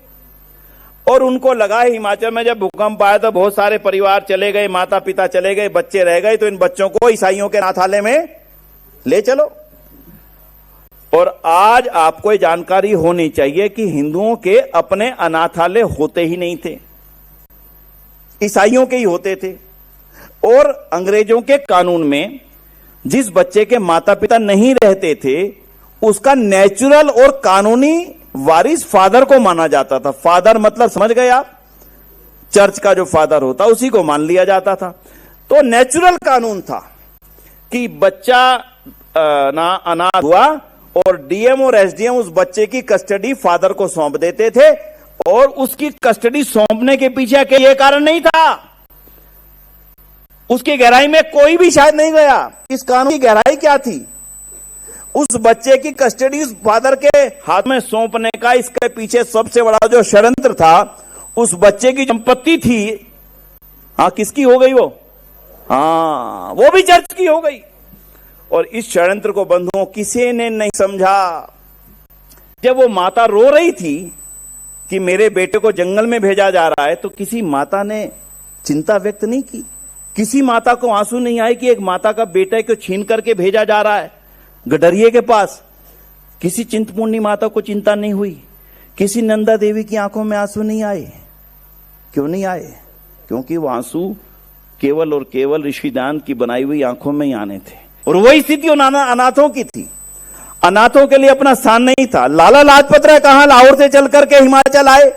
और उनको लगा हिमाचल में जब भूकंप आया तो बहुत सारे परिवार चले गए, माता पिता चले गए, बच्चे रह गए, तो इन बच्चों को ईसाइयों के अनाथालय में ले चलो। और आज आपको जानकारी होनी चाहिए कि हिंदुओं के अपने अनाथालय होते ही नहीं थे, ईसाइयों के ही होते थे। और अंग्रेजों के कानून में जिस बच्चे के माता पिता नहीं रहते थे उसका नेचुरल और कानूनी वारिस फादर को माना जाता था। फादर मतलब समझ गए आप? चर्च का जो फादर होता उसी को मान लिया जाता था। तो नेचुरल कानून था कि बच्चा ना अनाथ हुआ और DM और SDM उस बच्चे की कस्टडी फादर को सौंप देते थे। और उसकी कस्टडी सौंपने के पीछे के ये कारण नहीं था, उसकी गहराई में कोई भी शायद नहीं गया। इस कानून की गहराई क्या थी? उस बच्चे की कस्टडी उस फादर के हाथ में सौंपने का इसके पीछे सबसे बड़ा जो षड्यंत्र था, उस बच्चे की संपत्ति थी, हाँ किसकी हो गई वो? हाँ, वो भी चर्च की हो गई। और इस षड्यंत्र को बंधुओं किसी ने नहीं समझा। जब वो माता रो रही थी कि मेरे बेटे को जंगल में भेजा जा रहा है, तो किसी माता ने चिंता व्यक्त नहीं की। किसी माता को आंसू नहीं आए कि एक माता का बेटा को छीन करके भेजा जा रहा है गडरिये के पास। किसी चिंतपूर्णी माता को चिंता नहीं हुई। किसी नंदा देवी की आंखों में आंसू नहीं आए। क्यों नहीं आए? क्योंकि वो आंसू केवल और केवल ऋषिदान की बनाई हुई आंखों में ही आने थे। और वही स्थिति अनाथों की थी। अनाथों के लिए अपना स्थान नहीं था। लाला लाजपत राय कहां? लाहौर से चल करके हिमाचल आए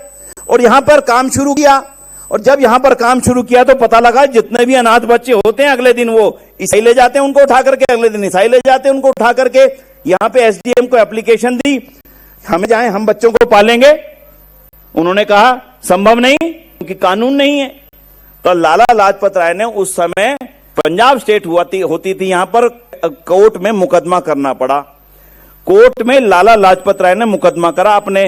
और यहां पर काम शुरू किया। और जब यहां पर काम शुरू किया तो पता लगा जितने भी अनाथ बच्चे होते हैं अगले दिन वो ईसाई ले जाते हैं उनको उठा करके, अगले दिन ईसाई ले जाते हैं उनको उठा करके। यहां पे SDM को एप्लीकेशन दी, हमें जाए, हम बच्चों को पालेंगे। उन्होंने कहा संभव नहीं क्योंकि कानून नहीं है। तो लाला लाजपत राय ने उस समय पंजाब स्टेट होती थी, यहां पर कोर्ट में मुकदमा करना पड़ा। कोर्ट में लाला लाजपत राय ने मुकदमा करा। अपने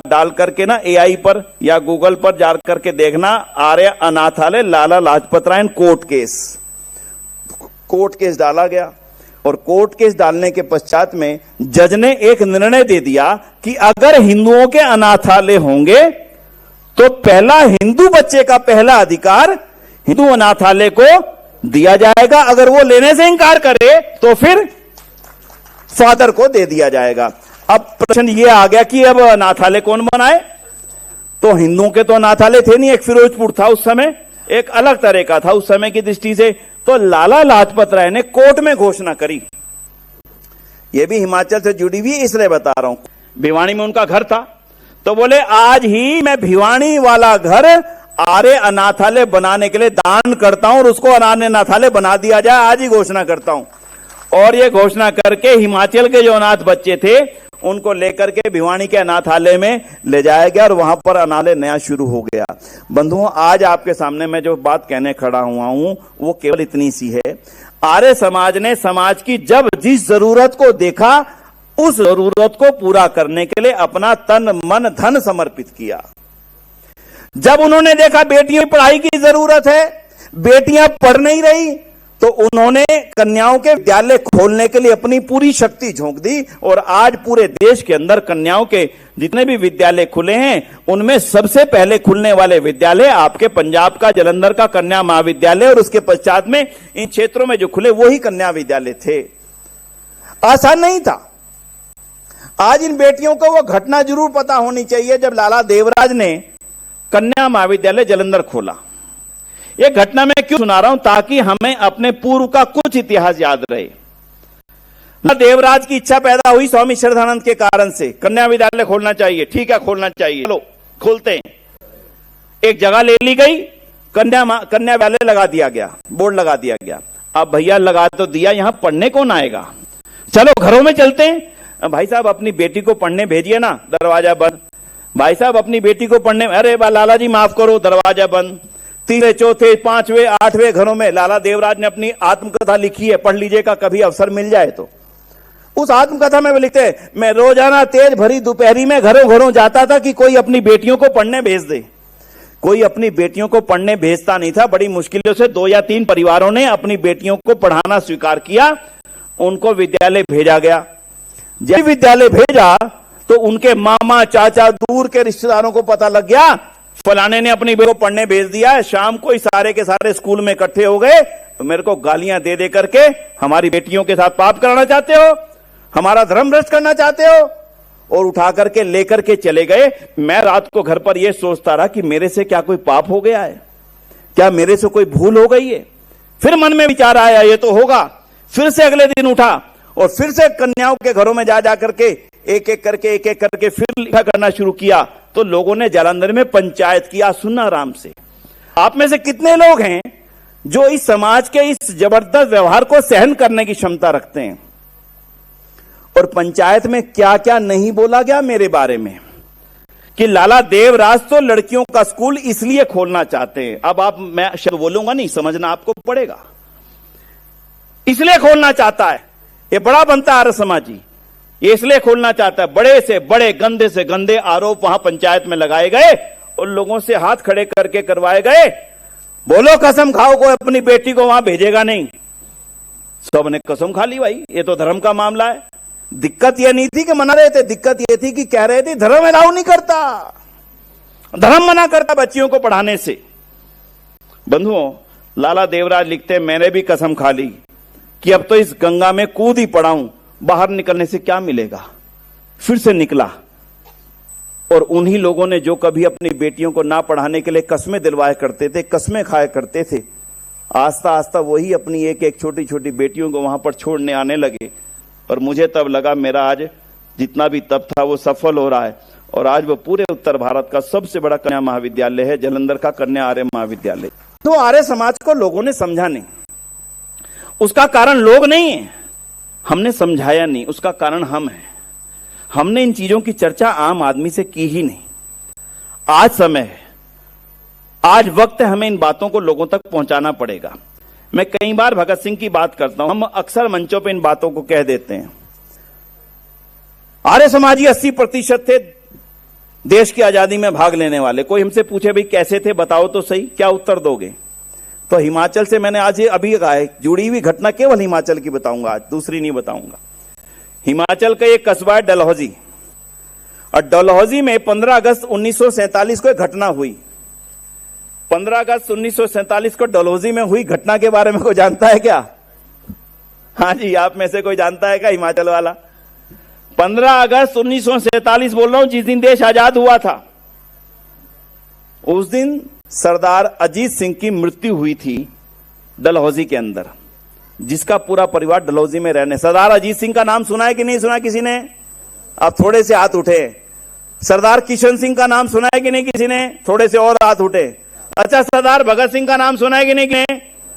डाल करके ना AI पर या गूगल पर जा करके देखना, आर्य अनाथालय लाला लाजपत राय कोर्ट केस डाला गया। और कोर्ट केस डालने के पश्चात में जज ने एक निर्णय दे दिया कि अगर हिंदुओं के अनाथालय होंगे तो पहला हिंदू बच्चे का पहला अधिकार हिंदू अनाथालय को दिया जाएगा। अगर वो लेने से इनकार करे तो फिर फादर को दे दिया जाएगा। अब प्रश्न ये आ गया कि अब अनाथालय कौन बनाए? तो हिंदुओं के तो अनाथालय थे नहीं, एक फिरोजपुर था उस समय, एक अलग तरह का था उस समय की दृष्टि से। तो लाला लाजपत राय ने कोर्ट में घोषणा करी। यह भी हिमाचल से जुड़ी हुई इसलिए बता रहा हूं भिवानी में उनका घर था, तो बोले आज ही मैं भिवानी वाला घर आर्य अनाथालय बनाने के लिए दान करता हूं और उसको आर्य अनाथालय बना दिया जाए, आज ही घोषणा करता हूं। और ये घोषणा करके हिमाचल के जो अनाथ बच्चे थे उनको लेकर के भिवानी के अनाथालय में ले जाया गया और वहां पर अनाथालय नया शुरू हो गया। बंधुओं, आज आपके सामने मैं जो बात कहने खड़ा हुआ हूं वो केवल इतनी सी है। आर्य समाज ने समाज की जब जिस जरूरत को देखा उस जरूरत को पूरा करने के लिए अपना तन मन धन समर्पित किया। जब उन्होंने देखा बेटियों की पढ़ाई की जरूरत है, बेटियां पढ़ नहीं रही, तो उन्होंने कन्याओं के विद्यालय खोलने के लिए अपनी पूरी शक्ति झोंक दी और आज पूरे देश के अंदर कन्याओं के जितने भी विद्यालय खुले हैं उनमें सबसे पहले खुलने वाले विद्यालय आपके पंजाब का जालंधर का कन्या महाविद्यालय और उसके पश्चात में इन क्षेत्रों में जो खुले वही कन्या विद्यालय थे। आसान नहीं था। आज इन बेटियों को वो घटना जरूर पता होनी चाहिए जब लाला देवराज ने कन्या महाविद्यालय जालंधर खोला। यह घटना मैं क्यों सुना रहा हूं, ताकि हमें अपने पूर्व का कुछ इतिहास याद रहे। देवराज की इच्छा पैदा हुई स्वामी श्रद्धानंद के कारण से, कन्या विद्यालय खोलना चाहिए, ठीक है खोलना चाहिए, चलो खोलते हैं। एक जगह ले ली गई, कन्या विद्यालय लगा दिया गया, बोर्ड लगा दिया गया। अब भैया लगा तो दिया, यहां पढ़ने कौन आएगा, चलो घरों में चलते हैं। भाई साहब अपनी बेटी को पढ़ने भेजिए ना, दरवाजा बंद। भाई साहब अपनी बेटी को पढ़ने, अरे लाला जी माफ करो, दरवाजा बंद। तीसरे चौथे पांचवें आठवें घरों में लाला देवराज ने अपनी आत्मकथा लिखी है, पढ़ लीजिएगा कभी अवसर मिल जाए तो। उस आत्मकथा में वो लिखते हैं, मैं रोजाना तेज भरी दोपहरी में घरों घरों जाता था कि कोई अपनी बेटियों को पढ़ने भेज दे। कोई अपनी बेटियों को पढ़ने भेजता नहीं था। बड़ी मुश्किलों से 2 या 3 परिवारों ने अपनी बेटियों को पढ़ाना स्वीकार किया, उनको विद्यालय भेजा गया। जब विद्यालय भेजा तो उनके मामा चाचा दूर के रिश्तेदारों को पता लग गया फलाने ने अपनी बेटी को पढ़ने भेज दिया है। शाम को सारे के सारे स्कूल में इकट्ठे हो गए, तो मेरे को गालियां दे दे करके हमारी बेटियों के साथ पाप कराना चाहते हो, हमारा धर्म भ्रष्ट करना चाहते हो, और उठा करके लेकर के चले गए। मैं रात को घर पर यह सोचता रहा कि मेरे से क्या कोई पाप हो गया है, क्या मेरे से कोई भूल हो गई है। फिर मन में विचार आया ये तो होगा। फिर से अगले दिन उठा और फिर से कन्याओं के घरों में जा करके एक एक करके फिर लिखा करना शुरू किया। तो लोगों ने जालंधर में पंचायत किया। सुनना आराम से, आप में से कितने लोग हैं जो इस समाज के इस जबरदस्त व्यवहार को सहन करने की क्षमता रखते हैं। और पंचायत में क्या क्या नहीं बोला गया मेरे बारे में, कि लाला देवराज तो लड़कियों का स्कूल इसलिए खोलना चाहते हैं। अब आप, मैं शब्द बोलूंगा नहीं, समझना आपको पड़ेगा। इसलिए खोलना चाहता है, ये बड़ा बनता है आर्य समाजी, ये इसलिए खोलना चाहता है। बड़े से बड़े गंदे से गंदे आरोप वहां पंचायत में लगाए गए और लोगों से हाथ खड़े करके करवाए गए। बोलो कसम खाओ कोई अपनी बेटी को वहां भेजेगा नहीं। सब ने कसम खा ली। भाई ये तो धर्म का मामला है। दिक्कत यह नहीं थी कि मना रहे थे, दिक्कत यह थी कि कह रहे थे धर्म अलाउ नहीं करता, धर्म मना करता बच्चियों को पढ़ाने से। बंधुओं, लाला देवराज लिखते हैं, मैंने भी कसम खा ली कि अब तो इस गंगा में कूद ही पड़ाऊं, बाहर निकलने से क्या मिलेगा। फिर से निकला और उन्हीं लोगों ने जो कभी अपनी बेटियों को ना पढ़ाने के लिए कस्में दिलवाया करते थे, कस्में खाया करते थे, आस्ता आस्ता वही अपनी एक एक छोटी छोटी बेटियों को वहां पर छोड़ने आने लगे। और मुझे तब लगा मेरा आज जितना भी तप था वो सफल हो रहा है। और आज वो पूरे उत्तर भारत का सबसे बड़ा कन्या महाविद्यालय है, जालंधर का कन्या आर्य महाविद्यालय। तो आर्य समाज को लोगों ने समझा नहीं। उसका कारण लोग नहीं है, हमने समझाया नहीं, उसका कारण हम हैं। हमने इन चीजों की चर्चा आम आदमी से की ही नहीं। आज समय है, आज वक्त है, हमें इन बातों को लोगों तक पहुंचाना पड़ेगा। मैं कई बार भगत सिंह की बात करता हूं, हम अक्सर मंचों पे इन बातों को कह देते हैं। आर्य समाजी 80% थे देश की आजादी में भाग लेने वाले। कोई हमसे पूछे भाई कैसे थे बताओ तो सही, क्या उत्तर दोगे? तो हिमाचल से मैंने आज अभी जुड़ी हुई घटना केवल हिमाचल की बताऊंगा, आज दूसरी नहीं बताऊंगा। हिमाचल का एक कस्बा है डलहौजी, और डलहौजी में 15 अगस्त 1947 को एक घटना हुई। 15 अगस्त 1947 को डलहौजी में हुई घटना के बारे में कोई जानता है क्या? हाँ जी, आप में से कोई जानता है क्या हिमाचल वाला? 15 अगस्त 1947 बोल रहा हूं, जिस दिन देश आजाद हुआ था, उस दिन सरदार अजीत सिंह की मृत्यु हुई थी डलहौजी के अंदर, जिसका पूरा परिवार डलहौजी में रहने। सरदार अजीत सिंह का नाम सुना है कि नहीं सुना किसी ने? आप थोड़े से हाथ उठे। सरदार किशन सिंह का नाम सुना है कि नहीं किसी ने? थोड़े से और हाथ उठे। अच्छा, सरदार भगत सिंह का नाम सुना है कि नहीं?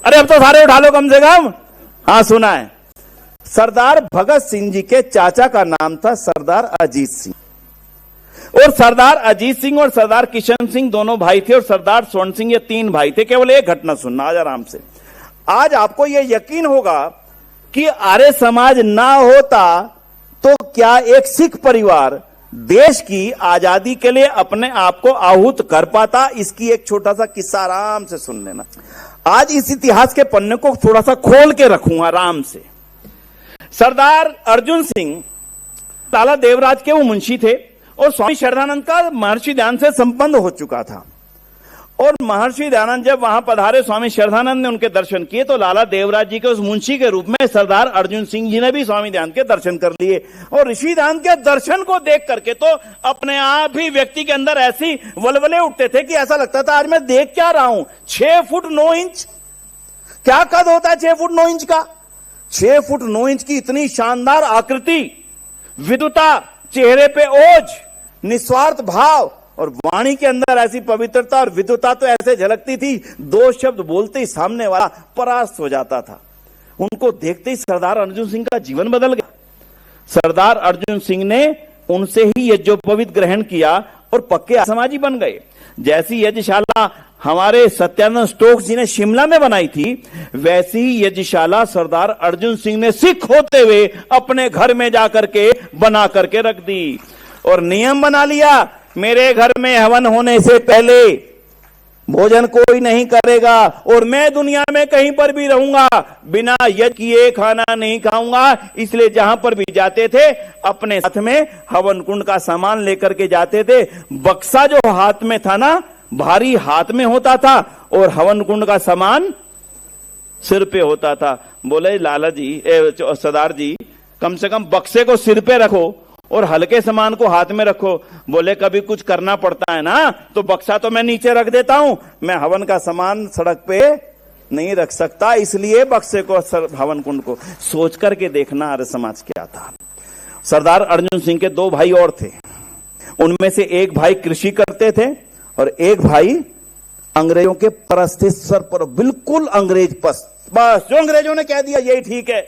अरे अब तो सारे उठा लो कम से कम। हाँ, सुना है। सरदार भगत सिंह जी के चाचा का नाम था सरदार अजीत सिंह, और सरदार अजीत सिंह और सरदार किशन सिंह दोनों भाई थे, और सरदार स्वर्ण सिंह ये 3 भाई थे। केवल एक घटना सुनना आज आराम से। आज आपको यह यकीन होगा कि आर्य समाज ना होता तो क्या एक सिख परिवार देश की आजादी के लिए अपने आप को आहूत कर पाता? इसकी एक छोटा सा किस्सा आराम से सुन लेना। आज इस इतिहास के पन्ने को थोड़ा सा खोल के रखूंगा आराम से। सरदार अर्जुन सिंह लाला देवराज के वो मुंशी थे, और स्वामी श्रद्धानंद का महर्षि दयानंद से संबंध हो चुका था। और महर्षि दयानंद जब वहां पधारे, स्वामी श्रद्धानंद ने उनके दर्शन किए, तो लाला देवराज जी के उस मुंशी के रूप में सरदार अर्जुन सिंह जी ने भी स्वामी दयानंद के दर्शन कर लिए। और ऋषि दयानंद के दर्शन को देख करके तो अपने आप ही व्यक्ति के अंदर ऐसी वलवले उठते थे कि ऐसा लगता था आज मैं देख क्या रहा हूं। 6 फुट 9 इंच, क्या कद होता है 6 फुट 9 इंच का? 6 फुट 9 इंच की इतनी शानदार आकृति, विद्वता, चेहरे पे ओज, निस्वार्थ भाव, और वाणी के अंदर ऐसी पवित्रता और विद्वता तो ऐसे झलकती थी, 2 शब्द बोलते ही सामने वाला परास्त हो जाता था। उनको देखते ही सरदार अर्जुन सिंह का जीवन बदल गया। सरदार अर्जुन सिंह ने उनसे ही यज्ञोपवीत ग्रहण किया और पक्के समाजी बन गए। जैसी यज्ञशाला हमारे सत्यानंद स्टोक्स जी ने शिमला में बनाई थी, वैसी ही यज्ञशाला सरदार अर्जुन सिंह ने सिख होते हुए अपने घर में जाकर के बना करके रख दी, और नियम बना लिया, मेरे घर में हवन होने से पहले भोजन कोई नहीं करेगा, और मैं दुनिया में कहीं पर भी रहूंगा बिना यज्ञ किए खाना नहीं खाऊंगा। इसलिए जहां पर भी जाते थे अपने साथ में हवन कुंड का सामान लेकर के जाते थे। बक्सा जो हाथ में था ना, भारी हाथ में होता था, और हवन कुंड का सामान सिर पे होता था। बोले लाला जी, सरदार जी, कम से कम बक्से को सिर पे रखो और हल्के सामान को हाथ में रखो। बोले कभी कुछ करना पड़ता है ना, तो बक्सा तो मैं नीचे रख देता हूं, मैं हवन का सामान सड़क पे नहीं रख सकता, इसलिए बक्से को हवन कुंड को। सोच करके देखना आर्य समाज क्या था। सरदार अर्जुन सिंह के 2 भाई और थे, उनमें से एक भाई कृषि करते थे और एक भाई अंग्रेजों के परस्ते सर पर, बिल्कुल अंग्रेज बस जो अंग्रेजों ने कह दिया यही ठीक है।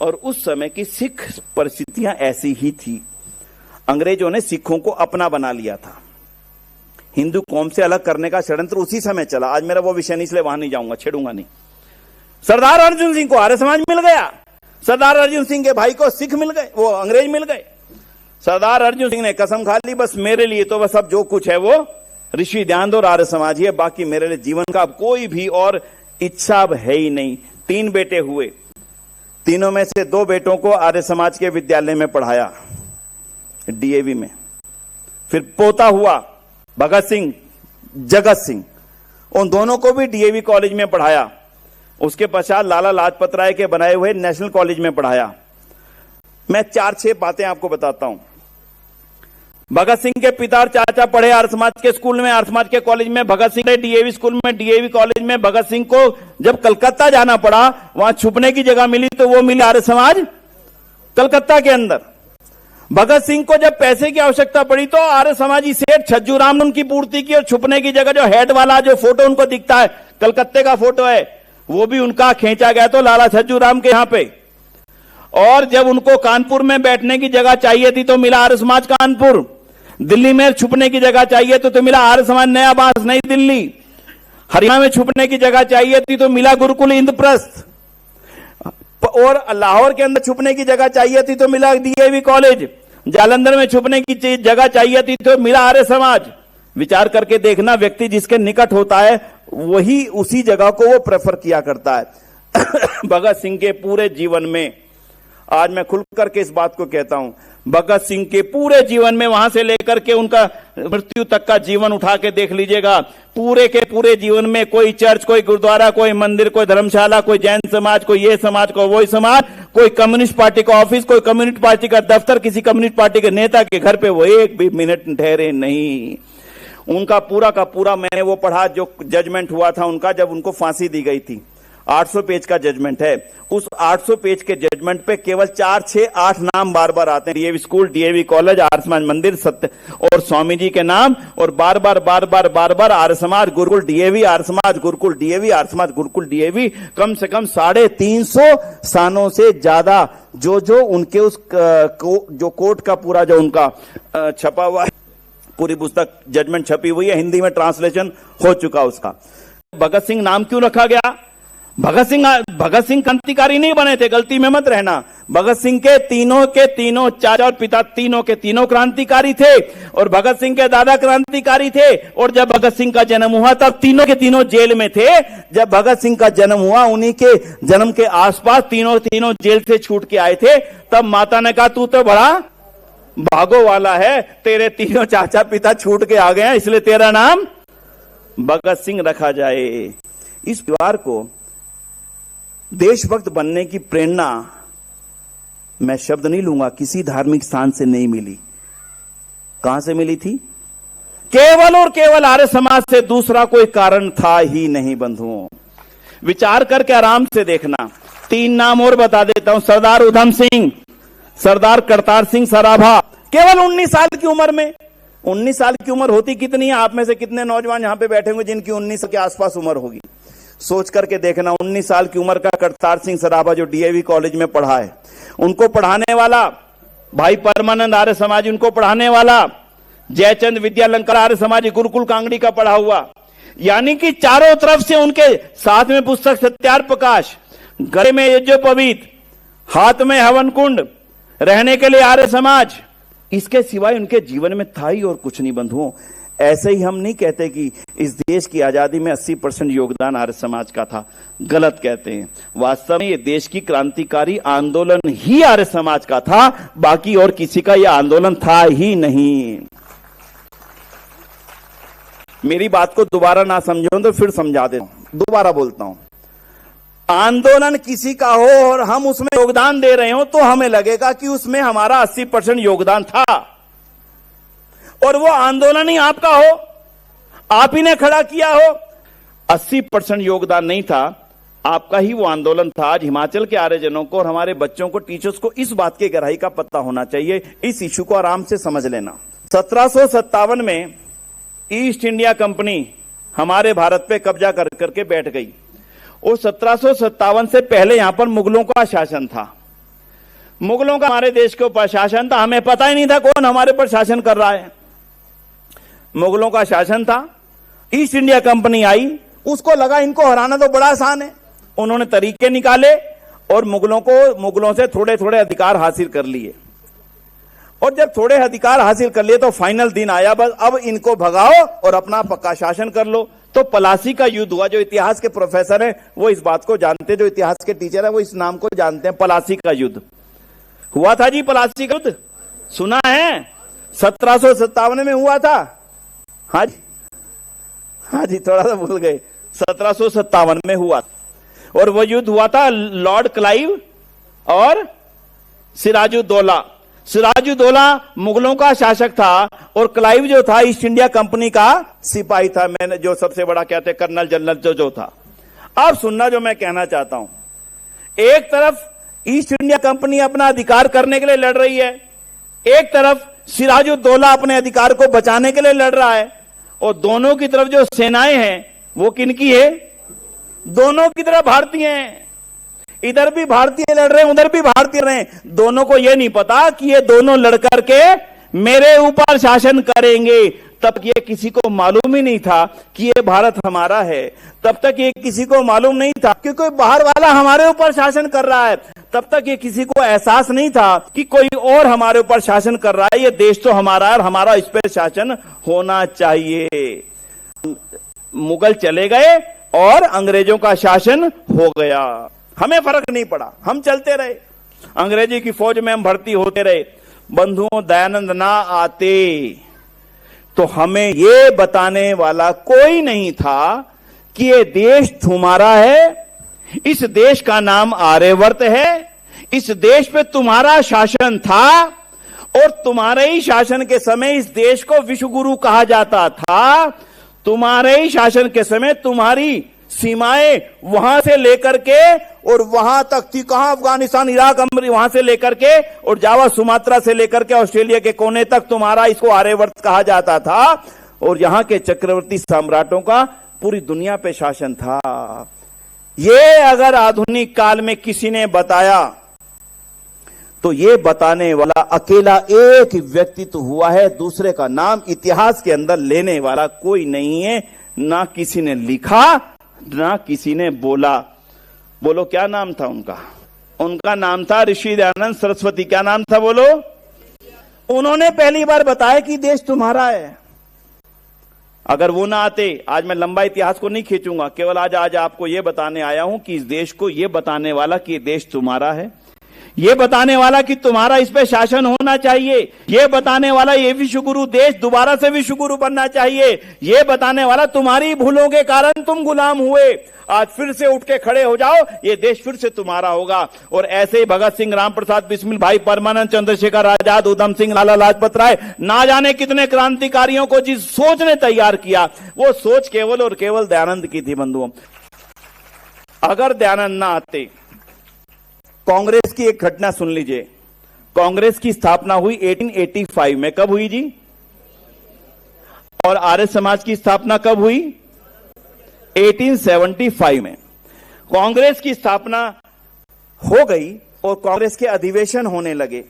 और उस समय की सिख परिस्थितियां ऐसी ही थी। अंग्रेजों ने सिखों को अपना बना लिया था। हिंदू कौम से अलग करने का षड्यंत्र उसी समय चला। आज मेरा वो विषय नहीं, इसलिए वहां नहीं जाऊंगा, छेड़ूंगा नहीं। सरदार अर्जुन सिंह को आर्य समाज मिल गया, सरदार अर्जुन सिंह के भाई को सिख मिल गए, वो अंग्रेज मिल गए। सरदार अर्जुन सिंह ने कसम खा ली, बस मेरे लिए तो बस अब जो कुछ है वो ऋषि दयानंद और आर्य समाज ही है, बाकी मेरे लिए जीवन का कोई भी और इच्छा अब है ही नहीं। 3 बेटे हुए, तीनों में से 2 बेटों को आर्य समाज के विद्यालय में पढ़ाया, डीएवी में। फिर पोता हुआ भगत सिंह, जगत सिंह, उन दोनों को भी डीएवी कॉलेज में पढ़ाया। उसके पश्चात लाला लाजपत राय के बनाए हुए नेशनल कॉलेज में पढ़ाया। मैं 4-6 बातें आपको बताता हूं। भगत सिंह के पिता और चाचा पढ़े आर्य समाज के स्कूल में, आर्य समाज के कॉलेज में। भगत सिंह ने डीएवी स्कूल में, डीएवी कॉलेज में। भगत सिंह को जब कलकत्ता जाना पड़ा, वहां छुपने की जगह मिली, तो वो मिली आर्य समाज कलकत्ता के अंदर। भगत सिंह को जब पैसे की आवश्यकता पड़ी तो आर्य समाजी सेठ छज्जू राम ने उनकी पूर्ति की, और छुपने की जगह जो हेड वाला जो फोटो उनको दिखता है, कलकत्ते का फोटो है, वो भी उनका खींचा गया तो लाला छज्जू राम के यहां पे। और जब उनको कानपुर में बैठने की जगह चाहिए थी तो मिला आर्य समाज कानपुर। दिल्ली में छुपने की जगह चाहिए तो मिला आर्य समाज नया बास नई दिल्ली। हरियाणा में छुपने की जगह चाहिए थी तो मिला गुरुकुल इंद्रप्रस्थ। और लाहौर के अंदर छुपने की जगह चाहिए थी तो मिला डीएवी कॉलेज। जालंधर में छुपने की जगह चाहिए थी तो मिला आर्य समाज। विचार करके देखना, व्यक्ति जिसके निकट होता है वही उसी जगह को वो प्रेफर किया करता है। भगत सिंह के पूरे जीवन में, आज मैं खुल करके इस बात को कहता हूं, भगत सिंह के पूरे जीवन में, वहां से लेकर के उनका मृत्यु तक का जीवन उठा के देख लीजिएगा, पूरे के पूरे जीवन में कोई चर्च, कोई गुरुद्वारा, कोई मंदिर, कोई धर्मशाला, कोई जैन समाज, कोई ये समाज, कोई वो समाज, कोई कम्युनिस्ट पार्टी का ऑफिस, कोई कम्युनिस्ट पार्टी का दफ्तर, किसी कम्युनिस्ट पार्टी के नेता के घर पे वो एक भी मिनट ठहरे नहीं। उनका पूरा का पूरा, मैंने वो पढ़ा जो जजमेंट हुआ था उनका जब उनको फांसी दी गई थी। 800 पेज का जजमेंट है। उस 800 पेज के जजमेंट पे केवल 4, 6, 8 नाम बार बार आते हैं। DAV school, DAV college, Arya Samaj मंदिर, सत्य और स्वामी जी के नाम, और बार बार Arya Samaj Gurukul DAV, Arya Samaj Gurukul DAV, Arya Samaj Gurukul DAV, कम से कम 350 स्थानों से ज्यादा जो उनके उस जो कोर्ट का पूरा जो उनका छपा हुआ है, पूरी पुस्तक जजमेंट छपी हुई है, हिंदी में ट्रांसलेशन हो चुका उसका। भगत सिंह नाम क्यों रखा गया? भगत सिंह क्रांतिकारी नहीं बने थे, गलती में मत रहना। भगत सिंह के तीनों चाचा और पिता तीनों के तीनों क्रांतिकारी थे, और भगत सिंह के दादा क्रांतिकारी थे। और जब भगत सिंह का जन्म हुआ तब तीनों के तीनों जेल में थे। जब भगत सिंह का जन्म हुआ, उन्हीं के जन्म के आसपास तीनों जेल से छूट के आए थे। तब माता ने कहा तू तो बड़ा भागो वाला है, तेरे तीनों चाचा पिता छूट के आ गए हैं, इसलिए तेरा नाम भगत सिंह रखा जाए। इस परिवार को देशभक्त बनने की प्रेरणा, मैं शब्द नहीं लूंगा, किसी धार्मिक स्थान से नहीं मिली। कहां से मिली थी? केवल और केवल आर्य समाज से, दूसरा कोई कारण था ही नहीं बंधुओं। विचार करके आराम से देखना। 3 नाम और बता देता हूं। सरदार उधम सिंह, सरदार करतार सिंह सराभा, केवल 19 साल की उम्र में। 19 साल की उम्र होती कितनी है? आप में से कितने नौजवान यहां पे बैठे होंगे जिनकी 19 के आसपास उम्र होगी? सोच करके देखना। 19 साल की उम्र का करतार सिंह सराभा जो डीएवी कॉलेज में पढ़ा है, उनको पढ़ाने वाला भाई परमानंद आर्य समाजी, उनको पढ़ाने वाला जयचंद विद्यालंकर आर्य समाजी गुरुकुल कांगड़ी का पढ़ा हुआ। यानी कि चारों तरफ से उनके साथ में पुस्तक सत्यार प्रकाश, गले में यज्ञोपवीत, हाथ में हवन कुंड, रहने के लिए आर्य समाज, इसके सिवाय उनके जीवन में था ही और कुछ नहीं बंधुओं। ऐसे ही हम नहीं कहते कि इस देश की आजादी में 80% योगदान आर्य समाज का था, गलत कहते हैं। वास्तव में ये देश की क्रांतिकारी आंदोलन ही आर्य समाज का था, बाकी और किसी का यह आंदोलन था ही नहीं। मेरी बात को दोबारा ना समझो तो फिर समझा देता हूं, दोबारा बोलता हूं। आंदोलन किसी का हो और हम उसमें योगदान दे रहे हो तो हमें लगेगा कि उसमें हमारा 80% योगदान था, और वो आंदोलन ही आपका हो, आप ही ने खड़ा किया हो। 80% योगदान नहीं था, आपका ही वो आंदोलन था। आज हिमाचल के आर्यजनों को और हमारे बच्चों को, टीचर्स को इस बात की गहराई का पता होना चाहिए। इस इशू को आराम से समझ लेना। 1757 में ईस्ट इंडिया कंपनी हमारे भारत पे कब्जा करके बैठ गई, और 1757 से पहले यहां पर मुगलों का शासन था। मुगलों का हमारे देश के ऊपर शासन था, हमें पता ही नहीं था कौन हमारे पर शासन कर रहा है। मुगलों का शासन था, ईस्ट इंडिया कंपनी आई, उसको लगा इनको हराना तो बड़ा आसान है। उन्होंने तरीके निकाले और मुगलों से थोड़े थोड़े अधिकार हासिल कर लिए, और जब थोड़े अधिकार हासिल कर लिए तो फाइनल दिन आया, बस अब इनको भगाओ और अपना पक्का शासन कर लो। तो पलासी का युद्ध हुआ। जो इतिहास के प्रोफेसर हैं वो इस बात को जानते हैं, जो इतिहास के टीचर हैं वो इस नाम को जानते हैं। पलासी का युद्ध हुआ था जी। पलासी का युद्ध सुना है? 1757 में हुआ था। हाँ जी, थोड़ा सा भूल गए। 1757 में हुआ, और वो युद्ध हुआ था लॉर्ड क्लाइव और सिराजुद्दौला। सिराजुद्दौला मुगलों का शासक था, और क्लाइव जो था ईस्ट इंडिया कंपनी का सिपाही था, मैंने जो सबसे बड़ा कहते हैं कर्नल जनरल जो था। अब सुनना जो मैं कहना चाहता हूं, एक तरफ ईस्ट इंडिया कंपनी अपना अधिकार करने के लिए लड़ रही है, एक तरफ सिराजुद्दौला अपने अधिकार को बचाने के लिए लड़ रहा है, और दोनों की तरफ जो सेनाएं हैं वो किनकी है? दोनों की तरफ भारतीय हैं। इधर भी भारतीय लड़ रहे हैं, उधर भी भारतीय रहे हैं। दोनों को यह नहीं पता कि ये दोनों लड़कर के मेरे ऊपर शासन करेंगे। तब ये किसी को मालूम ही नहीं था कि ये भारत हमारा है। तब तक ये किसी को मालूम नहीं था कि कोई बाहर वाला हमारे ऊपर शासन कर रहा है। तब तक ये किसी को एहसास नहीं था कि कोई और हमारे ऊपर शासन कर रहा है। ये देश तो हमारा है और हमारा इस पर शासन होना चाहिए। मुगल चले गए और अंग्रेजों का शासन हो गया। हमें फर्क नहीं पड़ा, हम चलते रहे, अंग्रेजी की फौज में हम भर्ती होते रहे। बंधुओं, दयानंद ना आते तो हमें ये बताने वाला कोई नहीं था कि ये देश तुम्हारा है, इस देश का नाम आर्यवर्त है, इस देश पे तुम्हारा शासन था, और तुम्हारे ही शासन के समय इस देश को विश्व गुरु कहा जाता था। तुम्हारे ही शासन के समय तुम्हारी सीमाएं वहां से लेकर के और वहां तक थी, कहां, अफगानिस्तान, इराक, वहां से लेकर के और जावा, सुमात्रा से लेकर के ऑस्ट्रेलिया के कोने तक तुम्हारा, इसको आर्यवर्त कहा जाता था। और यहां के चक्रवर्ती सम्राटों का पूरी दुनिया पे शासन था। ये अगर आधुनिक काल में किसी ने बताया तो ये बताने वाला अकेला एक व्यक्तित्व हुआ है, दूसरे का नाम इतिहास के अंदर लेने वाला कोई नहीं है। ना किसी ने लिखा, ना किसी ने बोला। बोलो क्या नाम था उनका? उनका नाम था ऋषि दयानंद सरस्वती। क्या नाम था बोलो? उन्होंने पहली बार बताया कि देश तुम्हारा है। अगर वो ना आते, आज मैं लंबा इतिहास को नहीं खींचूंगा, केवल आज आपको यह बताने आया हूं कि इस देश को यह बताने वाला कि देश तुम्हारा है, ये बताने वाला कि तुम्हारा इस पे शासन होना चाहिए, ये बताने वाला ये विश्वगुरु देश दोबारा से विश्वगुरु बनना चाहिए, ये बताने वाला तुम्हारी भूलों के कारण तुम गुलाम हुए, आज फिर से उठ के खड़े हो जाओ, ये देश फिर से तुम्हारा होगा। और ऐसे ही भगत सिंह, राम प्रसाद बिस्मिल, भाई परमानंद, चंद्रशेखर आजाद, उधम सिंह, लाला लाजपत राय, ना जाने कितने क्रांतिकारियों को जिस सोच ने तैयार किया, वो सोच केवल और केवल दयानंद की थी। बंधुओं, अगर दयानंद ना आते, कांग्रेस की एक घटना सुन लीजिए। कांग्रेस की स्थापना हुई 1885 में। कब हुई जी? और आर्य समाज की स्थापना कब हुई? 1875 में। कांग्रेस की स्थापना हो गई और कांग्रेस के अधिवेशन होने लगे।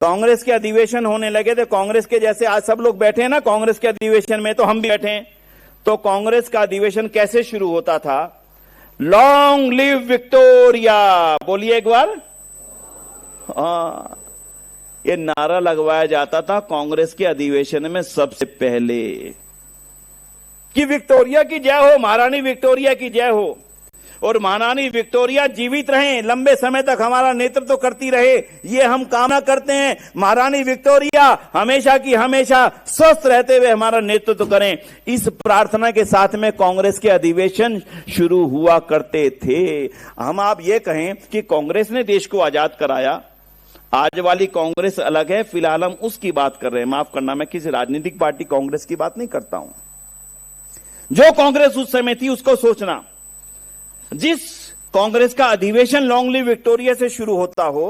कांग्रेस के अधिवेशन होने लगे तो कांग्रेस के जैसे आज सब लोग बैठे हैं ना कांग्रेस के अधिवेशन में, तो हम भी बैठे हैं। तो कांग्रेस का अधिवेशन कैसे शुरू होता था? लॉन्ग लिव विक्टोरिया, बोलिए एक बार। ये नारा लगवाया जाता था कांग्रेस के अधिवेशन में सबसे पहले कि विक्टोरिया की जय हो, महारानी विक्टोरिया की जय हो। और महारानी विक्टोरिया जीवित रहें, लंबे समय तक हमारा नेतृत्व करती रहे, ये हम कामना करते हैं। महारानी विक्टोरिया हमेशा की हमेशा स्वस्थ रहते हुए हमारा नेतृत्व करें। इस प्रार्थना के साथ में कांग्रेस के अधिवेशन शुरू हुआ करते थे। हम आप ये कहें कि कांग्रेस ने देश को आजाद कराया, आज वाली कांग्रेस अलग है, फिलहाल हम उसकी बात कर रहे हैं। माफ करना, मैं किसी राजनीतिक पार्टी कांग्रेस की बात नहीं करता हूं। जो कांग्रेस उस समय थी उसको सोचना। जिस कांग्रेस का अधिवेशन लॉन्ग लिव विक्टोरिया से शुरू होता हो,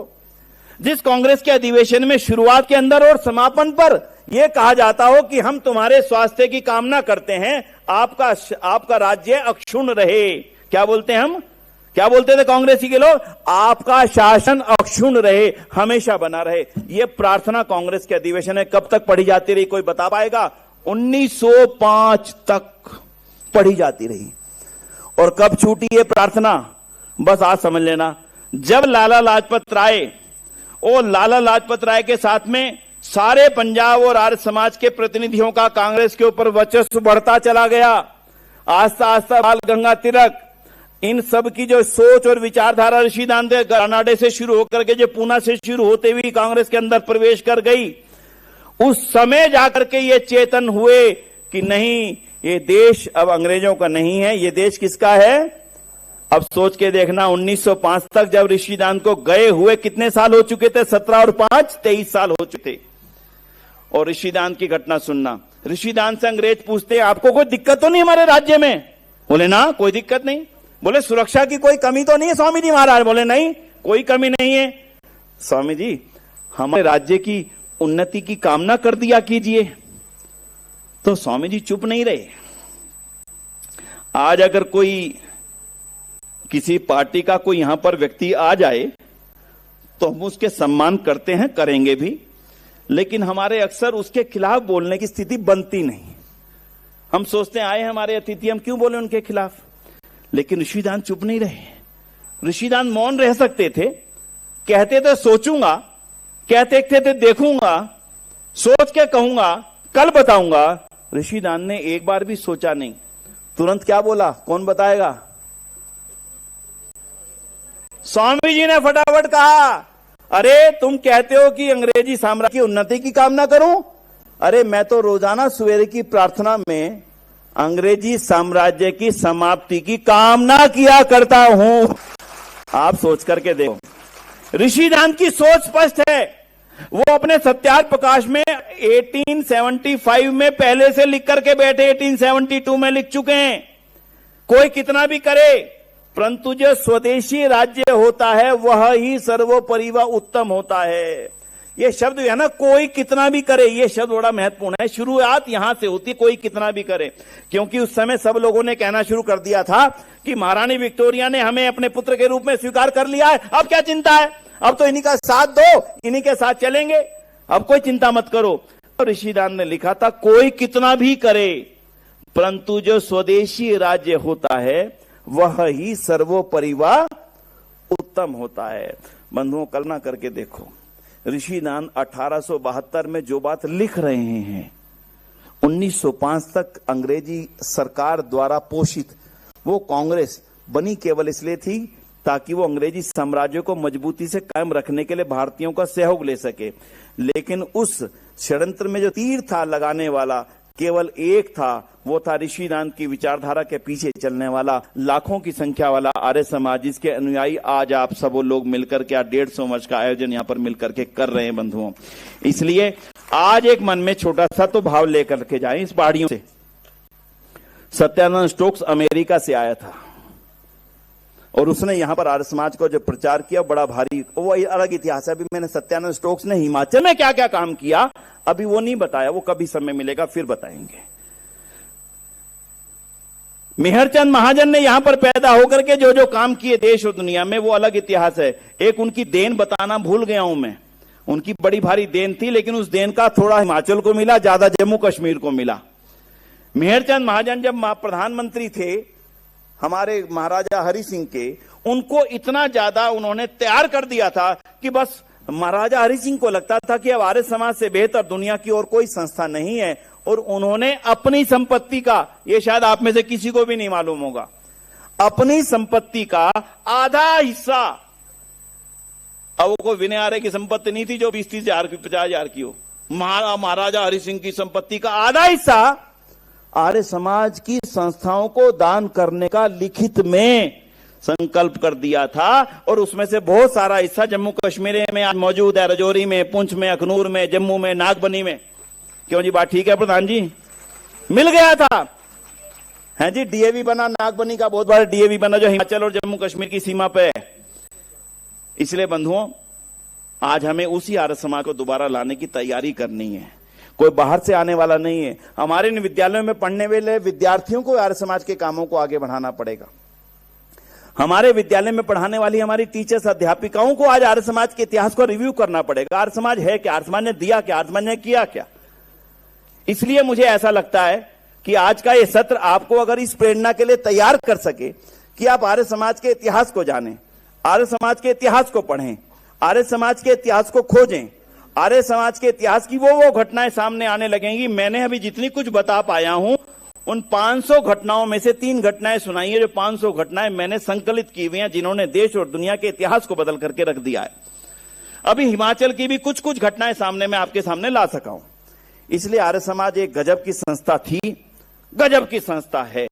जिस कांग्रेस के अधिवेशन में शुरुआत के अंदर और समापन पर यह कहा जाता हो कि हम तुम्हारे स्वास्थ्य की कामना करते हैं, आपका राज्य अक्षुण्ण रहे। क्या बोलते हैं हम? क्या बोलते थे कांग्रेसी के लोग? आपका शासन अक्षुण्ण रहे, हमेशा बना रहे। यह प्रार्थना कांग्रेस के अधिवेशन में कब तक पढ़ी जाती रही, कोई बता पाएगा? 1905 तक पढ़ी जाती रही। और कब छूटी ये प्रार्थना? बस आज समझ लेना, जब लाला लाजपत राय और लाला लाजपत राय के साथ में सारे पंजाब और आर्य समाज के प्रतिनिधियों का कांग्रेस के ऊपर वर्चस्व बढ़ता चला गया। आस्ता आस्ता बाल गंगा तिलक, इन सब की जो सोच और विचारधारा ऋषिदान ग्रेनाडा से शुरू होकर के जो पूना से शुरू होते हुए कांग्रेस के अंदर प्रवेश कर गई, उस समय जाकर के ये चेतन हुए कि नहीं, ये देश अब अंग्रेजों का नहीं है, ये देश किसका है? अब सोच के देखना, 1905 तक जब ऋषिदान को गए हुए कितने साल हो चुके थे? 17 और 5 23 साल हो चुके थे। और ऋषिदान की घटना सुनना, ऋषिदान से अंग्रेज पूछते हैं आपको कोई दिक्कत तो नहीं हमारे राज्य में? बोले ना, कोई दिक्कत नहीं। बोले सुरक्षा की कोई कमी तो नहीं है स्वामी जी महाराज? बोले नहीं, कोई कमी नहीं है। स्वामी जी, हमारे राज्य की उन्नति की कामना कर दिया कीजिए। तो स्वामी जी चुप नहीं रहे। आज अगर कोई किसी पार्टी का कोई यहां पर व्यक्ति आ जाए तो हम उसके सम्मान करते हैं, करेंगे भी, लेकिन हमारे अक्सर उसके खिलाफ बोलने की स्थिति बनती नहीं। हम सोचते हैं आए हमारे अतिथि, हम क्यों बोले उनके खिलाफ? लेकिन ऋषिदान चुप नहीं रहे। ऋषिदान मौन रह सकते थे, कहते थे सोचूंगा, कहते थे देखूंगा, सोच के कहूंगा, कल बताऊंगा। ऋषिदान ने एक बार भी सोचा नहीं, तुरंत क्या बोला? कौन बताएगा? स्वामी जी ने फटाफट कहा, अरे तुम कहते हो कि अंग्रेजी साम्राज्य की उन्नति की कामना करूं? अरे मैं तो रोजाना सवेरे की प्रार्थना में अंग्रेजी साम्राज्य की समाप्ति की कामना किया करता हूं। आप सोच करके देखो, ऋषिदान की सोच स्पष्ट है। वो अपने सत्यार्थ प्रकाश में 1875 में पहले से लिख करके बैठे, 1872 में लिख चुके हैं। कोई कितना भी करे, परंतु जो स्वदेशी राज्य होता है वह ही सर्वोपरि व उत्तम होता है। ये शब्द है ना, कोई कितना भी करे, ये शब्द बड़ा महत्वपूर्ण है। शुरुआत यहां से होती, कोई कितना भी करे, क्योंकि उस समय सब लोगों ने कहना शुरू कर दिया था कि महारानी विक्टोरिया ने हमें अपने पुत्र के रूप में स्वीकार कर लिया है, अब क्या चिंता है, अब तो इन्हीं का साथ दो, इन्हीं के साथ चलेंगे, अब कोई चिंता मत करो। तो ऋषिदान ने लिखा था, कोई कितना भी करे, परंतु जो स्वदेशी राज्य होता है वह ही सर्वोपरि व उत्तम होता है। बंधुओं, कल्पना करके देखो, ऋषिदान 1872 में जो बात लिख रहे हैं, 1905 तक अंग्रेजी सरकार द्वारा पोषित वो कांग्रेस बनी केवल इसलिए थी ताकि वो अंग्रेजी साम्राज्य को मजबूती से कायम रखने के लिए भारतीयों का सहयोग ले सके। लेकिन उस षड्यंत्र में जो तीर था लगाने वाला केवल एक था, वो था ऋषिदान की विचारधारा के पीछे चलने वाला लाखों की संख्या वाला आर्य समाज, जिसके अनुयायी आज आप सब लोग मिलकर के 150 वर्ष का आयोजन यहाँ पर मिलकर के कर रहे हैं बंधुओं। इसलिए आज एक मन में छोटा सा तो भाव लेकर के जाएं इस पहाड़ियों से। सत्यानंद स्टोक्स अमेरिका से आया था और उसने यहां पर आर्य समाज को जो प्रचार किया, बड़ा भारी, वो अलग इतिहास है। अभी मैंने सत्यानंद स्टोक्स ने हिमाचल में क्या क्या काम किया अभी वो नहीं बताया, वो कभी समय मिलेगा फिर बताएंगे। मेहरचंद महाजन ने यहां पर पैदा होकर के जो जो काम किए देश और दुनिया में, वो अलग इतिहास है। एक उनकी देन बताना भूल गया हूं मैं, उनकी बड़ी भारी देन थी, लेकिन उस देन का थोड़ा हिमाचल को मिला, ज्यादा जम्मू कश्मीर को मिला। मेहरचंद महाजन जब प्रधानमंत्री थे हमारे महाराजा हरि सिंह के, उनको इतना ज्यादा उन्होंने तैयार कर दिया था कि बस महाराजा हरि सिंह को लगता था कि अब आर्य समाज से बेहतर दुनिया की और कोई संस्था नहीं है, और उन्होंने अपनी संपत्ति का, ये शायद आप में से किसी को भी नहीं मालूम होगा, अपनी संपत्ति का आधा हिस्सा, अब वो कोई विनय आर्य की संपत्ति नहीं थी जो 20-30 हजार की 50 हजार की हो, महाराजा हरि सिंह की संपत्ति का आधा हिस्सा आर्य समाज की संस्थाओं को दान करने का लिखित में संकल्प कर दिया था। और उसमें से बहुत सारा हिस्सा जम्मू कश्मीर में आज मौजूद है, राजौरी में, पुंछ में, अखनूर में, जम्मू में, नागबनी में। क्यों जी, बात ठीक है प्रधान जी? मिल गया था, है जी। डीएवी बना नागबनी का, बहुत बड़ा डीएवी बना जो हिमाचल और जम्मू कश्मीर की सीमा पे है। इसलिए बंधुओं, आज हमें उसी आर्य समाज को दोबारा लाने की तैयारी करनी है, कोई बाहर से आने वाला नहीं है। हमारे इन विद्यालयों में पढ़ने वाले विद्यार्थियों को आर्य समाज के कामों को आगे बढ़ाना पड़ेगा। हमारे विद्यालय में पढ़ाने वाली हमारी टीचर्स, अध्यापिकाओं को आज आर्य समाज के इतिहास को रिव्यू करना पड़ेगा। आर्य समाज है क्या, आर्य समाज ने दिया क्या, आर्य समाज ने किया क्या। इसलिए मुझे ऐसा लगता है कि आज का यह सत्र आपको अगर इस प्रेरणा के लिए तैयार कर सके कि आप आर्य समाज के इतिहास को जानें, आर्य समाज के इतिहास को पढ़ें, आर्य समाज के इतिहास को खोजें, आर्य समाज के इतिहास की वो घटनाएं सामने आने लगेंगी। मैंने अभी जितनी कुछ बता पाया हूं, उन 500 घटनाओं में से 3 घटनाएं सुनाई है, जो 500 घटनाएं मैंने संकलित की हुई हैं, जिन्होंने देश और दुनिया के इतिहास को बदल करके रख दिया है। अभी हिमाचल की भी कुछ कुछ घटनाएं सामने मैं आपके सामने ला सका हूं। इसलिए आर्य समाज एक गजब की संस्था थी, गजब की संस्था है।